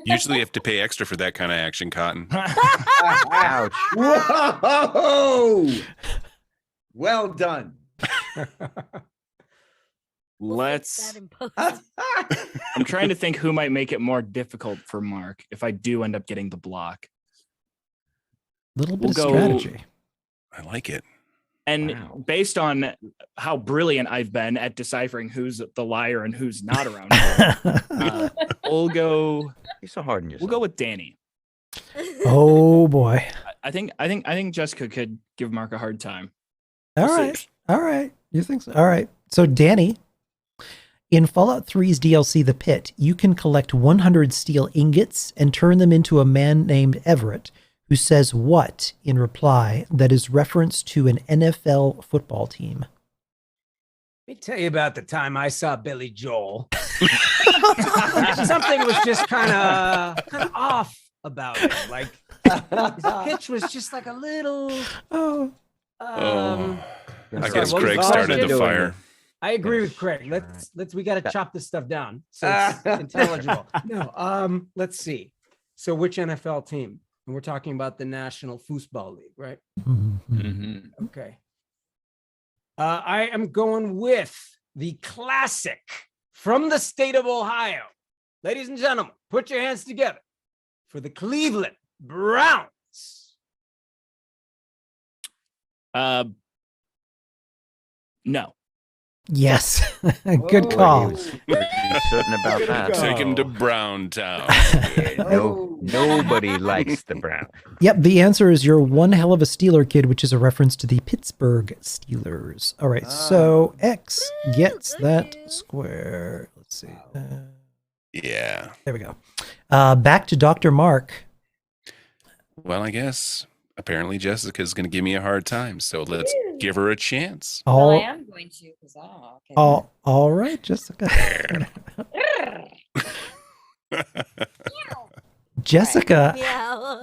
Usually you have to pay extra for that kind of action, Cotton.
Ouch.
Whoa! Well done.
Let's.
That in post.
I'm trying to think who might make it more difficult for Mark if I do end up getting the block.
Little bit
We'll
of
go-
strategy.
I like it.
And
Wow.
based on how brilliant I've been at deciphering who's the liar and who's not around here, we'll go.
You're so hard on yourself.
We'll go with Danny.
Oh boy.
I think Jessica could give Mark a hard time.
All
We'll see.
right. All right. You think so? All right. So Danny, in Fallout 3's DLC The Pit, you can collect 100 steel ingots and turn them into a man named Everett, who says what in reply that is reference to an NFL football team.
Let me tell you about the time I saw Billy Joel. Something was just kind of off about him. Like his pitch was just like a little.
Oh.
I
sorry,
guess
what was
Greg
the
started
question?
the fire.
I agree with Craig. Let's we got to chop this stuff down so it's intelligible. No, let's see. So which NFL team? And we're talking about the National Football League, right?
Mm-hmm.
Okay. I am going with the classic from the state of Ohio. Ladies and gentlemen, put your hands together for the Cleveland Browns.
No.
Yes. Good call.
Certain about that.
Take him to Brown Town.
Nobody likes the Browns.
Yep, the answer is you're one hell of a Steeler kid, which is a reference to the Pittsburgh Steelers. All right, so X gets that square. Let's see.
Yeah.
There we go. Back to Dr. Mark.
Well, I guess apparently Jessica's going to give me a hard time. So let's Give her a chance.
Well, I
All,
am going to, because okay.
all right, Jessica. Jessica,
Meow.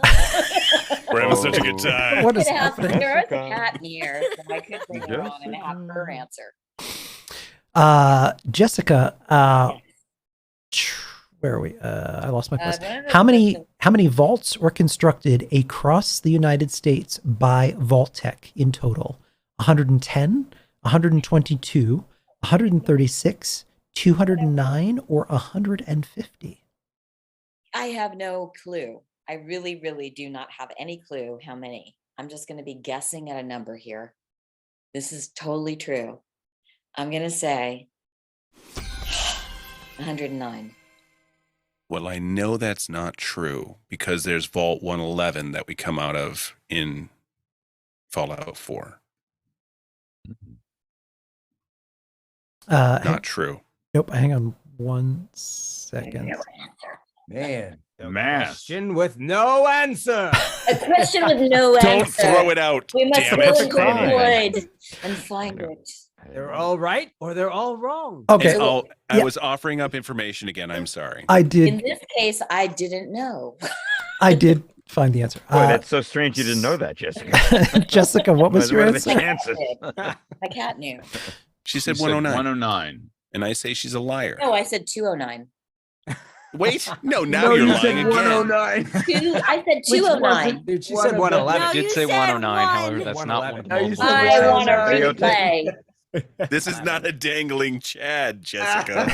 We're having such a good time.
what is
There is
happening?
a cat in here, so I could bring her on and have her answer.
Jessica, where are we? I lost my place.
one of the
How many
questions-
vaults were constructed across the United States by Vault-Tec in total? 110, 122, 136, 209, or 150?
I have no clue. I really, really do not have any clue how many. I'm just going to be guessing at a number here. This is totally true. I'm going to say 109.
Well, I know that's not true because there's Vault 111 that we come out of in Fallout 4. Not true.
Nope. Hang on 1 second.
Man, the
Math.
question with no answer.
A question with no
Don't
answer.
throw it out.
We must
Damn
go
it.
into the void and find it.
They're all right or they're all wrong.
Okay.
I was offering up information again. I'm sorry.
I
In
did.
this case, I didn't know.
I did find the answer.
Boy, that's so strange you didn't know that, Jessica.
Jessica, what was your
What are the
answer?
chances?
My cat knew.
She said
She said
109.
109.
And I say she's a liar.
No, I said 209.
Wait, no, now you're lying again.
109.
I said 209.
Dude, she said 111.
No,
I did
you
say
said
109. However,
one.
that's not one.
111.
of
No, you
the
said
multiple.
I want to
Videotape.
replay.
This is not a dangling Chad, Jessica.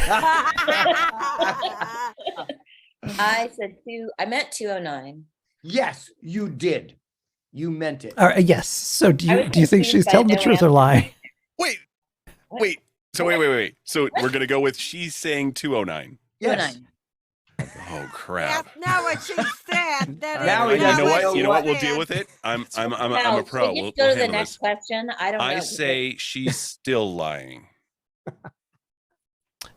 I said I meant 209.
Yes, you did. You meant it.
All right, yes. So do
I
you
was
think
confused
she's
by
telling the
no
truth or
answer.
lying?
Wait. So wait. So we're gonna go with she's saying 209.
Yes.
209.
Oh crap.
That's not what she said. That
Now
is
we
not
You know
what
what?
she
You know what? We'll
said.
deal with it. I'm a
Now,
pro.
Can you
We'll
go to the
handle
next
this.
question? I don't know.
I say she's still lying.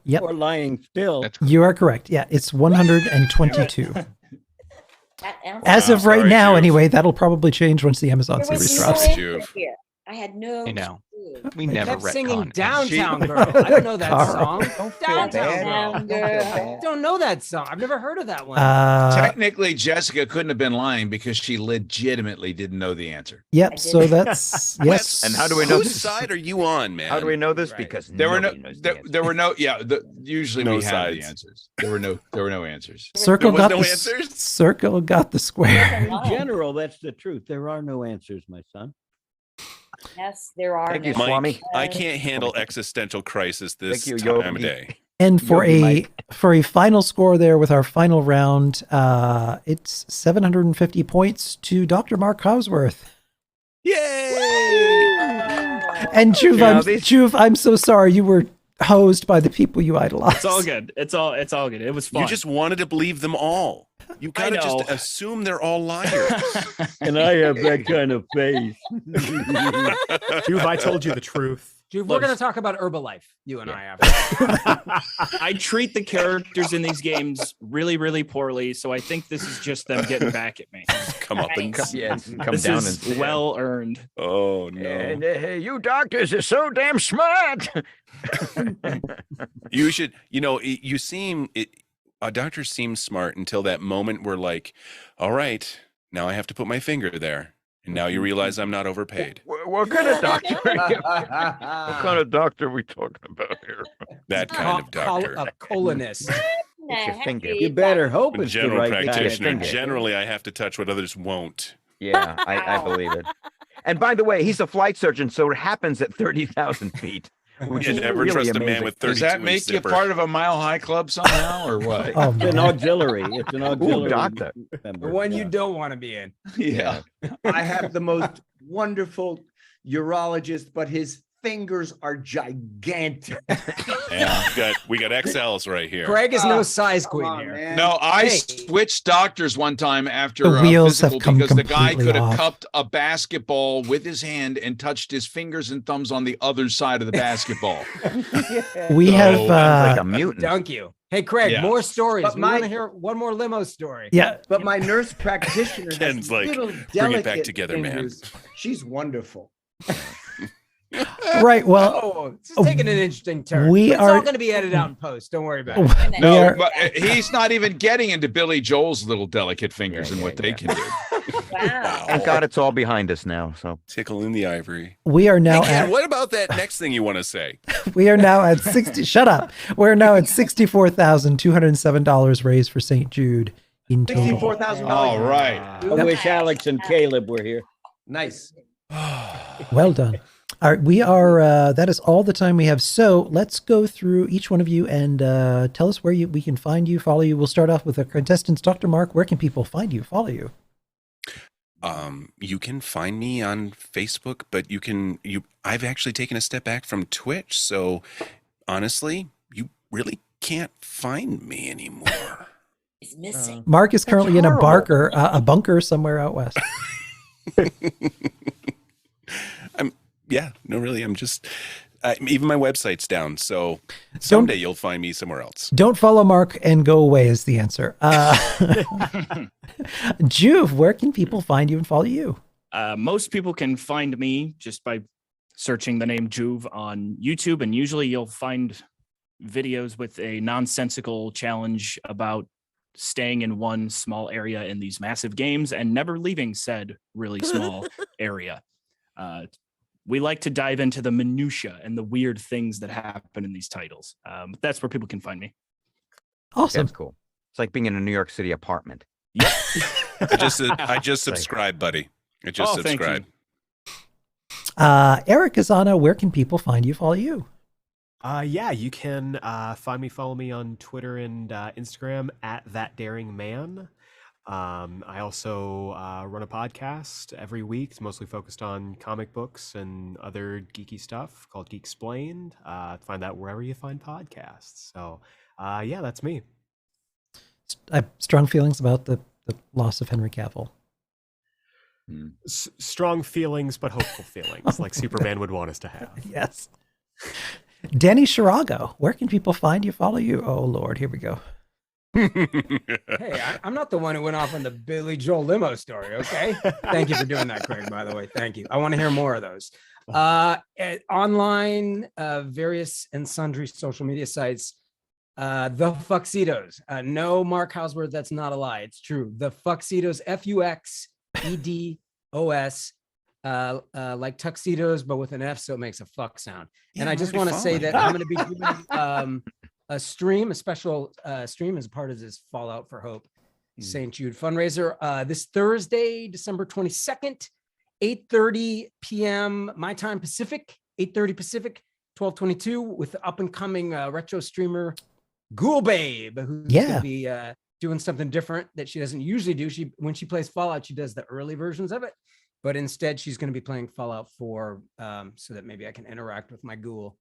Yep,
Or lying still.
That's
you are correct. Yeah, it's 122.
That answer.
As of right
Sorry,
now,
Juve.
anyway, that'll probably change once the Amazon
There was
series
no
drops.
answer
Juve.
here. I had no.
I know.
clue.
We
They
never
kept singing
retcon.
Downtown Girl. I don't know that
Carl.
song.
Don't feel
Downtown
bad.
Girl.
Don't feel bad.
Don't know that song. I've never heard of that one.
Technically, Jessica couldn't have been lying because she legitimately didn't know the answer.
Yep,
I
so
did.
that's yes.
And how do we know
Whose
this?
side are you on, man?
How do we know this?
Right.
Because
There were no,
nobody knows the answer.
there were no, yeah. Usually
No
we have the
sides.
answers. There were no answers.
Circle
was
got
no
the
answers?
circle got the square.
In general, that's the truth. There are no answers, my son.
Yes, there are.
Thank you,
no-
Mike,
Swami.
I can't handle existential crisis this
Thank you,
time of
Yogi.
day.
And for
Yogi
a final score there with our final round, it's 750 points to Dr. Mark Hausworth.
Yay!
And Juve,
Yeah,
I'm,
these-
Juve, I'm so sorry you were hosed by the people you idolize.
It's all good. It's all good. It was fun.
You just wanted to believe them all. You gotta just
know.
assume they're all liars.
And I have that kind of face.
Juve, I told you the truth.
Dude, we're
Look.
going to talk about Herbalife, you and I after.
I treat the characters in these games really, really poorly, so I think this is just them getting back at me.
Come up and
Yes, come
This
down
is
and
well earned.
oh no.
And you doctors are so damn smart.
You should, you seem, doctors seem smart until that moment where like, all right, now I have to put my finger there. And now you realize I'm not overpaid.
What kind of doctor? What kind of doctor are we talking about here?
That kind of doctor.
A colonist.
It's your finger.
You better hope
A
it's the
general
right kind of
practitioner.
finger.
Generally, I have to touch what others won't.
Yeah, I believe it. And by the way, he's a flight surgeon, so it happens at 30,000 feet. Which
You
is
never
really
trust a
amazing.
man with 32
Does that make you
zipper.
part of a Mile High Club somehow, or what?
Oh,
It's an
man.
auxiliary. It's an auxiliary.
doctor.
member.
The one you
Yeah.
don't want to be in.
Yeah.
I have the most wonderful urologist, but his fingers are gigantic.
Yeah, we got XLs right here.
Greg is no
Oh,
size
Come
queen
on,
here.
man.
No, I
Hey.
switched doctors one time after
The
a
wheels have
physical
come
because the guy
completely
could have
off.
cupped a basketball with his hand and touched his fingers and thumbs on the other side of the basketball.
We have,
So,
Sounds like a mutant.
Dunk you. Hey, Craig,
Yeah.
more stories.
But
We
my-
want to hear one more limo story.
yeah,
But my nurse practitioner
Ken's
has
like,
little
"Bring it
delicate
back together, man."
fingers. She's wonderful.
Right. Well,
Oh, it's taking an interesting turn.
we
But it's
are-
all going to be edited out in post. Don't worry about it.
we
No,
are-
but he's not even getting into Billy Joel's little delicate fingers and what they can do.
Wow.
Thank God it's all behind us now. So
Tickle in the ivory.
we are now
Hey, Ken,
at
what about that next thing you want to say?
we are now at 60. Shut up. We're now at $64,207 raised for St. Jude in total.
$64,000.
All
right.
I wish Alex and Caleb were here.
Nice.
Well done. All right, we are. That is all the time we have. So let's go through each one of you and tell us where we can find you, follow you. We'll start off with the contestants. Dr. Mark, where can people find you, follow you?
You can find me on Facebook, but I've actually taken a step back from Twitch. So honestly, you really can't find me anymore.
It's missing.
Mark is currently in a bunker somewhere out west.
I'm just, even my website's down. So someday you'll find me somewhere else.
Don't follow Mark and go away is the answer. Juve, where can people find you and follow you?
Most people can find me just by searching the name Juve on YouTube, and usually you'll find videos with a nonsensical challenge about staying in one small area in these massive games and never leaving said really small area. We like to dive into the minutia and the weird things that happen in these titles. That's where people can find me.
Awesome.
that's cool. It's like being in a New York City apartment.
I just subscribed, buddy. I just
thank you.
subscribed.
Eric Azana, where can people find you, follow you?
Yeah, you can follow me on Twitter and Instagram at That Daring Man. I also run a podcast every week. It's mostly focused on comic books and other geeky stuff called Geek Explained. Find that wherever you find podcasts. So, yeah, that's me.
I have strong feelings about the loss of Henry Cavill.
Strong feelings, but hopeful feelings, like Superman would want us to have.
Yes. Danny Shirago, where can people find you, follow you? Oh, Lord, here we go.
Hey, I'm not the one who went off on the Billy Joel limo story, okay? Thank you for doing that, Craig, by the way. Thank you. I want to hear more of those. Online, various and sundry social media sites, The Fuxitos. No, Mark Hausworth, that's not a lie. It's true. The Fuxitos, FUXEDOS, like tuxedos, but with an F, so it makes a fuck sound. And I just want to say that I'm going to be doing a special stream as part of this Fallout for Hope St. Jude fundraiser this Thursday, December 22nd, 8:30 p.m. my time Pacific, 8:30 Pacific, 12:22, with the up and coming retro streamer Ghoul Babe, who's going to be doing something different that she doesn't usually do. When she plays Fallout, she does the early versions of it, but instead she's going to be playing Fallout 4 so that maybe I can interact with my ghoul.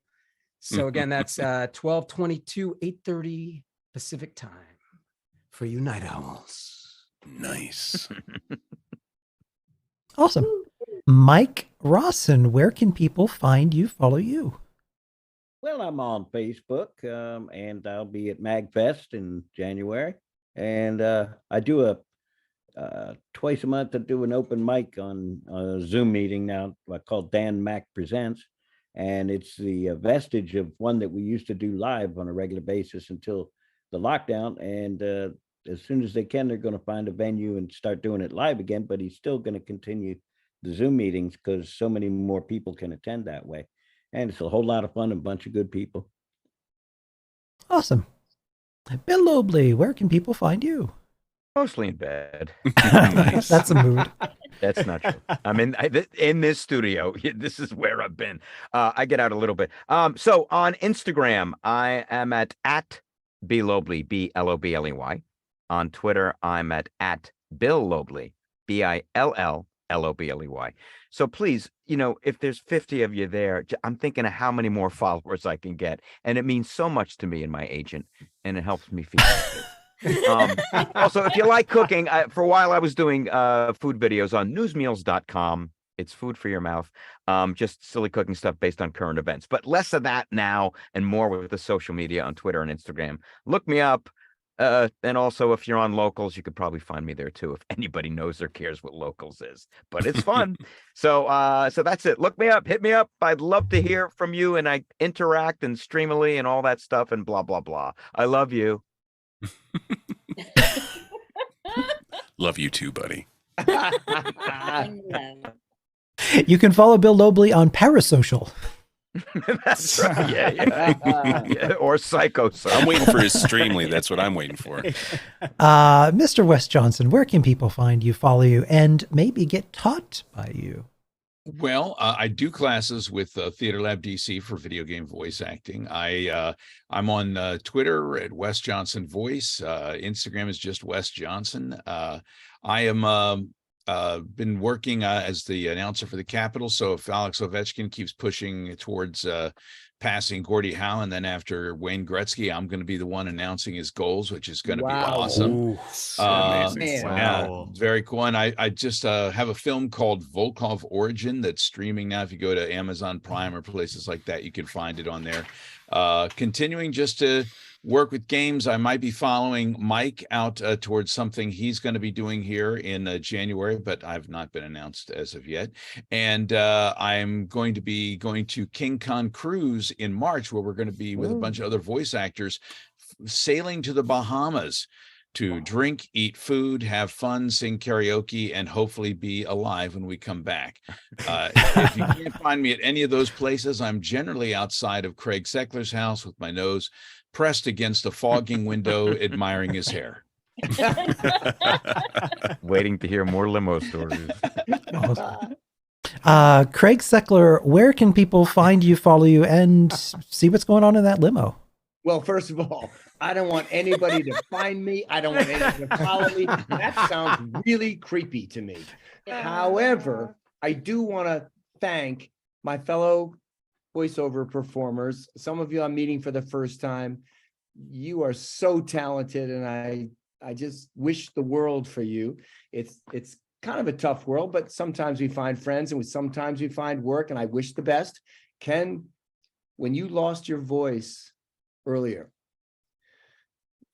So again, that's 12:22, 8:30 Pacific time for you night owls.
Nice.
Awesome. Mike Rawson, where can people find you, follow you?
Well, I'm on Facebook, and I'll be at MagFest in January. And I do a twice a month. I do an open mic on a Zoom meeting now called Dan Mac Presents. And it's the vestige of one that we used to do live on a regular basis until the lockdown. And as soon as they can, they're going to find a venue and start doing it live again. But he's still going to continue the Zoom meetings because so many more people can attend that way. And it's a whole lot of fun, a bunch of good people.
Awesome. Bill Lobley, where can people find you?
Mostly in bed.
Nice. That's a mood.
That's not true. I'm in this studio. This is where I've been. I get out a little bit. So on Instagram, I am at B Lobley, BLOBLEY. On Twitter, I'm at Bill Lobley, BILLLOBLEY. So please, if there's 50 of you there, I'm thinking of how many more followers I can get, and it means so much to me and my agent, and it helps me feel good. Also, if you like cooking, for a while I was doing food videos on newsmeals.com. It's food for your mouth. Just silly cooking stuff based on current events, but less of that now and more with the social media on Twitter and Instagram. Look me up. And also, if you're on Locals, you could probably find me there too. If anybody knows or cares what Locals is, but it's fun. So that's it. Look me up, hit me up. I'd love to hear from you, and I interact and streamily and all that stuff and blah blah blah. I love you.
Love you too, buddy.
You can follow Bill Lobley on Parasocial.
That's right. Yeah. Or Psycho.
I'm waiting for his Streamly. That's what I'm waiting for.
Mr. Wes Johnson, where can people find you, follow you, and maybe get taught by you?
Well, I do classes with Theater Lab DC for video game voice acting. I'm on Twitter at Wes Johnson Voice. Instagram is just Wes Johnson. I am been working as the announcer for the Capitol. So if Alex Ovechkin keeps pushing towards passing Gordie Howe, and then after Wayne Gretzky, I'm going to be the one announcing his goals, which is going to be awesome.
Ooh, amazing.
Yeah, very cool. And I just have a film called Volkov Origin that's streaming now. If you go to Amazon Prime or places like that, you can find it on there. Continuing just to work with games. I might be following Mike out towards something he's going to be doing here in January, but I've not been announced as of yet. And I'm going to be going to King Khan Cruise in March, where we're going to be with a bunch of other voice actors sailing to the Bahamas to drink, eat food, have fun, sing karaoke, and hopefully be alive when we come back. If you can't find me at any of those places, I'm generally outside of Craig Seckler's house with my nose pressed against a fogging window, admiring his hair.
Waiting to hear more limo stories.
Craig Seckler, where can people find you, follow you, and see what's going on in that limo?
Well, first of all, I don't want anybody to find me. I don't want anybody to follow me. That sounds really creepy to me. However, I do want to thank my fellow voiceover performers. Some of you I'm meeting for the first time. You are so talented, and I just wish the world for you. It's kind of a tough world, but sometimes we find friends and sometimes we find work, and I wish the best. Ken, when you lost your voice earlier,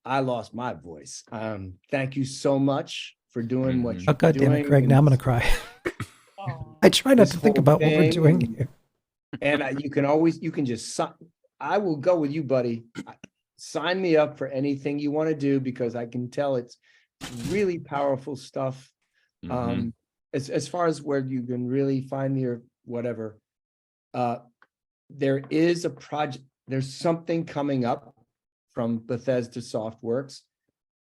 I lost my voice. Thank you so much for doing what you're
Oh, God damn it, Craig. Now I'm going to cry. I try not to think about what we're doing here.
And you can just, I will go with you, buddy. Sign me up for anything you want to do, because I can tell it's really powerful stuff. As far as where you can really find me or whatever, there is a project, there's something coming up from Bethesda Softworks,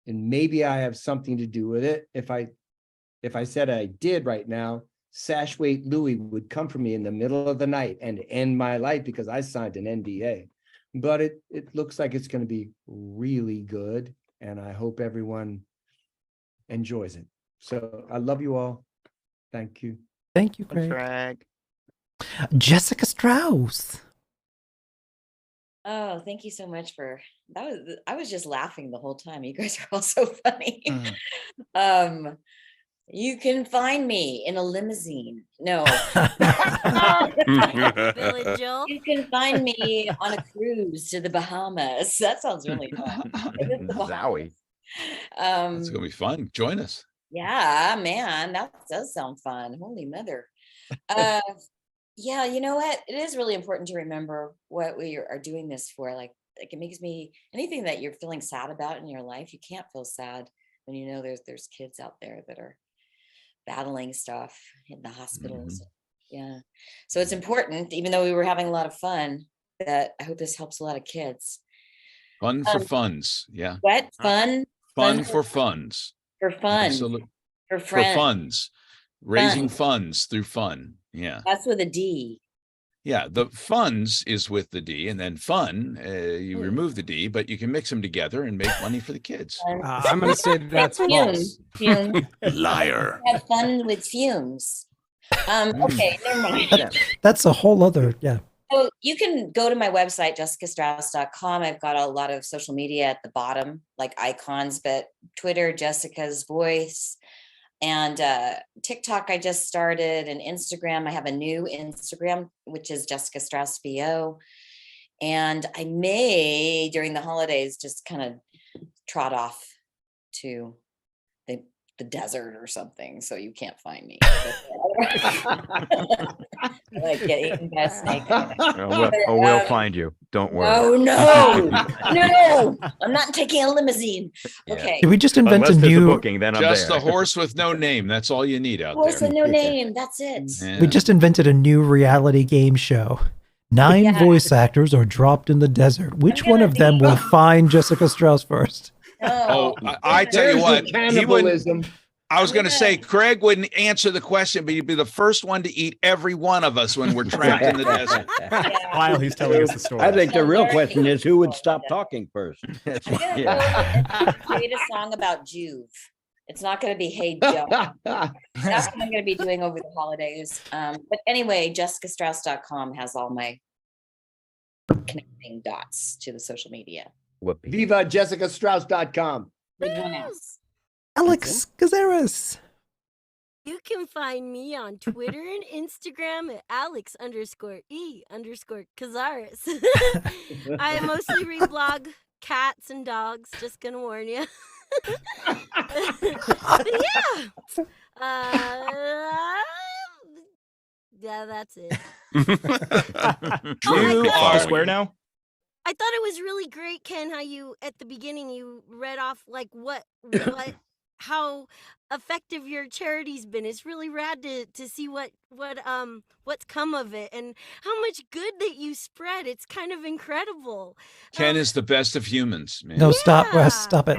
and maybe I have something to do with it. If I said I did right now, Sashweight Louie would come for me in the middle of the night and end my life because I signed an NDA. But it looks like it's going to be really good, and I hope everyone enjoys it. So I love you all. Thank you.
Thank you, Craig. Jessica Strauss.
Oh, thank you so much for that. I was just laughing the whole time. You guys are all so funny. You can find me in a limousine. No.
Billy Joel.
You can find me on a cruise to the Bahamas. That sounds really fun.
Zowie.
It's going to be fun. Join us.
Yeah, man, that does sound fun. Holy mother. Yeah, you know what? It is really important to remember what we are doing this for. Like it makes me, anything that you're feeling sad about in your life, you can't feel sad when you know there's kids out there that are battling stuff in the hospitals. Yeah. So it's important, even though we were having a lot of fun, that I hope this helps a lot of kids.
Fun for funds. Yeah.
What? Fun?
Fun for funds.
For fun.
Absolutely.
For friends.
For funds. Raising funds through fun. Yeah.
That's with a D.
Yeah. The funds is with the D, and then fun, you remove the D, but you can mix them together and make money for the kids.
I'm going to say that's false.
Fumes.
Liar.
Have fun with fumes. Okay, never mind.
That's a whole other, yeah.
So you can go to my website, jessicastrauss.com. I've got a lot of social media at the bottom, like icons, but Twitter, Jessica's Voice, and TikTok I just started, and Instagram. I have a new Instagram, which is Jessica Strauss VO. And I may, during the holidays, just kind of trot off to the desert or something, so you can't find me. Like get eaten by a snake.
We'll find you. Don't worry.
No, I'm not taking a limousine. Okay.
Did we just invent
Unless
a
there's
new
booking? Then I'm
Just
there.
the horse with no name. That's all you need out
Horse
there.
with no name. That's it.
Yeah.
We just invented a new reality game show. 9
Yeah.
voice actors are dropped in the desert. Which one of them will find Jessica Strauss first?
Oh, I tell you
There's
what,
the
he wouldn't.
cannibalism.
I was going to say Craig wouldn't answer the question, but he'd be the first one to eat every one of us when we're trapped in the desert.
While he's telling us the story.
I think the real question is who would stop talking first.
I'm gonna create a song about Juve. It's not going to be Hey Joe. That's what I'm going to be doing over the holidays. But anyway, jessicastrauss.com has all my connecting dots to the social media.
Viva jessicastrauss.com.
With one S.
Alex Cazares.
You can find me on Twitter and Instagram at Alex_E_Cazares. I mostly reblog cats and dogs, just gonna warn you. Yeah. Yeah, that's it.
Drew
God.
off the square now.
I thought it was really great, Ken, how you at the beginning you read off like how effective your charity's been. It's really rad to see what's come of it and how much good that you spread. It's kind of incredible.
Ken is the best of humans, man.
No, stop, Wes. Stop it.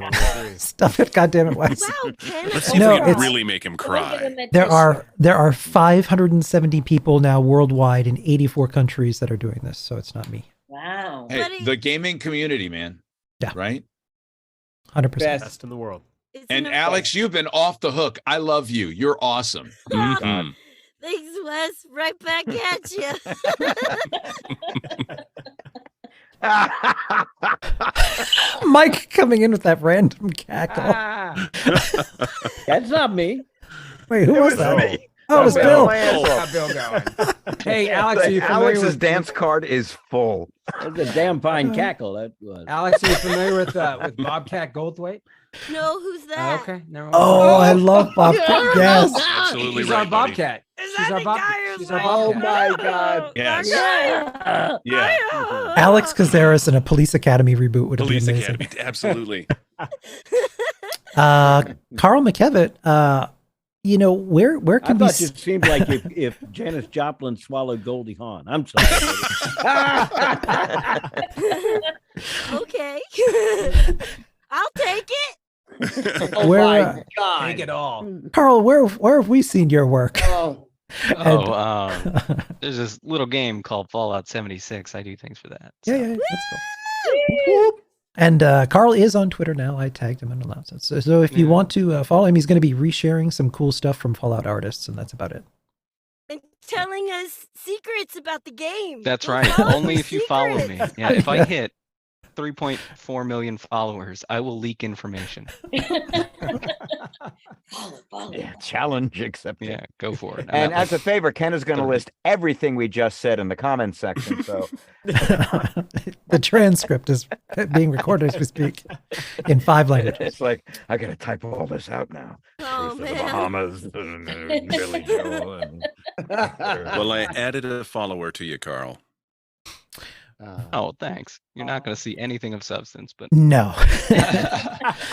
Stop it. God damn it, Wes.
Wow, Ken.
Let's see if we can really make him cry.
There are 570 people now worldwide in 84 countries that are doing this, so it's not me.
Wow.
Hey, the gaming community, man.
Yeah.
Right?
100%.
Best in the world.
And Alex, you've been off the hook. I love you. You're awesome.
Thanks, Wes. Right back at you.
Mike coming in with that random cackle.
That's not me.
Wait, who was that?
me.
Oh, it was Bill.
Got Bill going. Hey, Alex, are you familiar
Alex's
with
dance card is full.
That's a damn fine cackle. That was.
Alex, are you familiar with Bobcat Goldthwait?
No, who's that?
Okay, never mind.
Oh, I love Bobcat. Yes.
Absolutely
She's
right,
our
buddy.
Bobcat.
Is
She's
that
our
the
Bob.
guy
She's our
Oh
Bobcat.
my God.
Yes.
Yeah.
Yeah.
Alex Cazares in a Police Academy reboot would have
Police
been amazing.
Academy. Absolutely.
Carl McKevitt, where
I
can we...
thought it seemed like if Janis Joplin swallowed Goldie Hawn. I'm sorry.
Okay. I'll take it.
Oh
Where,
my God.
Take it all.
Carl, where have we seen your work?
Oh.
There's this little game called Fallout 76. I do things for that.
Yeah, that's cool. And Carl is on Twitter now. I tagged him in the nonsense. So if you want to follow him, he's going to be resharing some cool stuff from Fallout artists, and that's about it.
And telling us secrets about the game.
That's
We'll
right.
follow
Only
the
if you follow me.
secrets.
Yeah, if I hit 3.4 million followers, I will leak information.
Yeah, challenge accepted.
Yeah, go for it.
And as a favor, Ken is going to list everything we just said in the comments section. So
The transcript is being recorded as we speak in 5 languages.
it's like, I got to type all this out now.
Oh,
Truth of the
man.
Bahamas, Billy Joel. And...
Well, I added a follower to you, Carl.
Oh, thanks. You're not going to see anything of substance, but
No.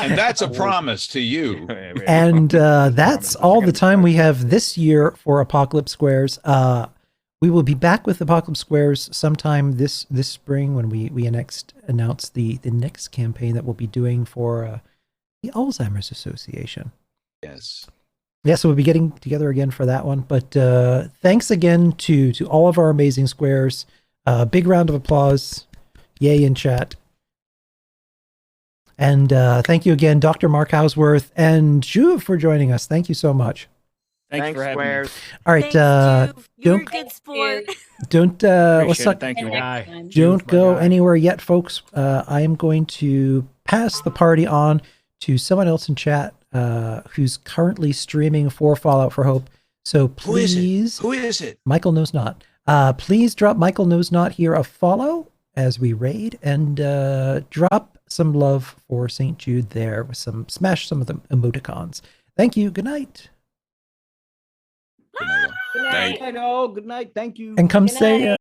And that's a promise to you.
And that's all the time we have this year for Apocalypse Squares. We will be back with Apocalypse Squares sometime this spring when we announce the next campaign that we'll be doing for the Alzheimer's Association.
Yes.
Yeah, so we'll be getting together again for that one. But thanks again to all of our amazing squares. Big round of applause. Yay in chat. And thank you again, Dr. Mark Hausworth and Juve for joining us. Thank you so much.
Thanks for having me.
All right,
Thanks, Juve. You're a
don't
good sport.
don't let's
Appreciate
not
it. Thank you.
Guy.
don't go
guy.
anywhere yet, folks. I am going to pass the party on to someone else in chat who's currently streaming for Fallout for Hope. So please,
Who is it?
Michael Knows Not. Please drop Michael Knows Not here a follow as we raid, and drop some love for St. Jude there with smash some of the emoticons. Thank you. Good night.
Good night. Good night. Thank you.
And come say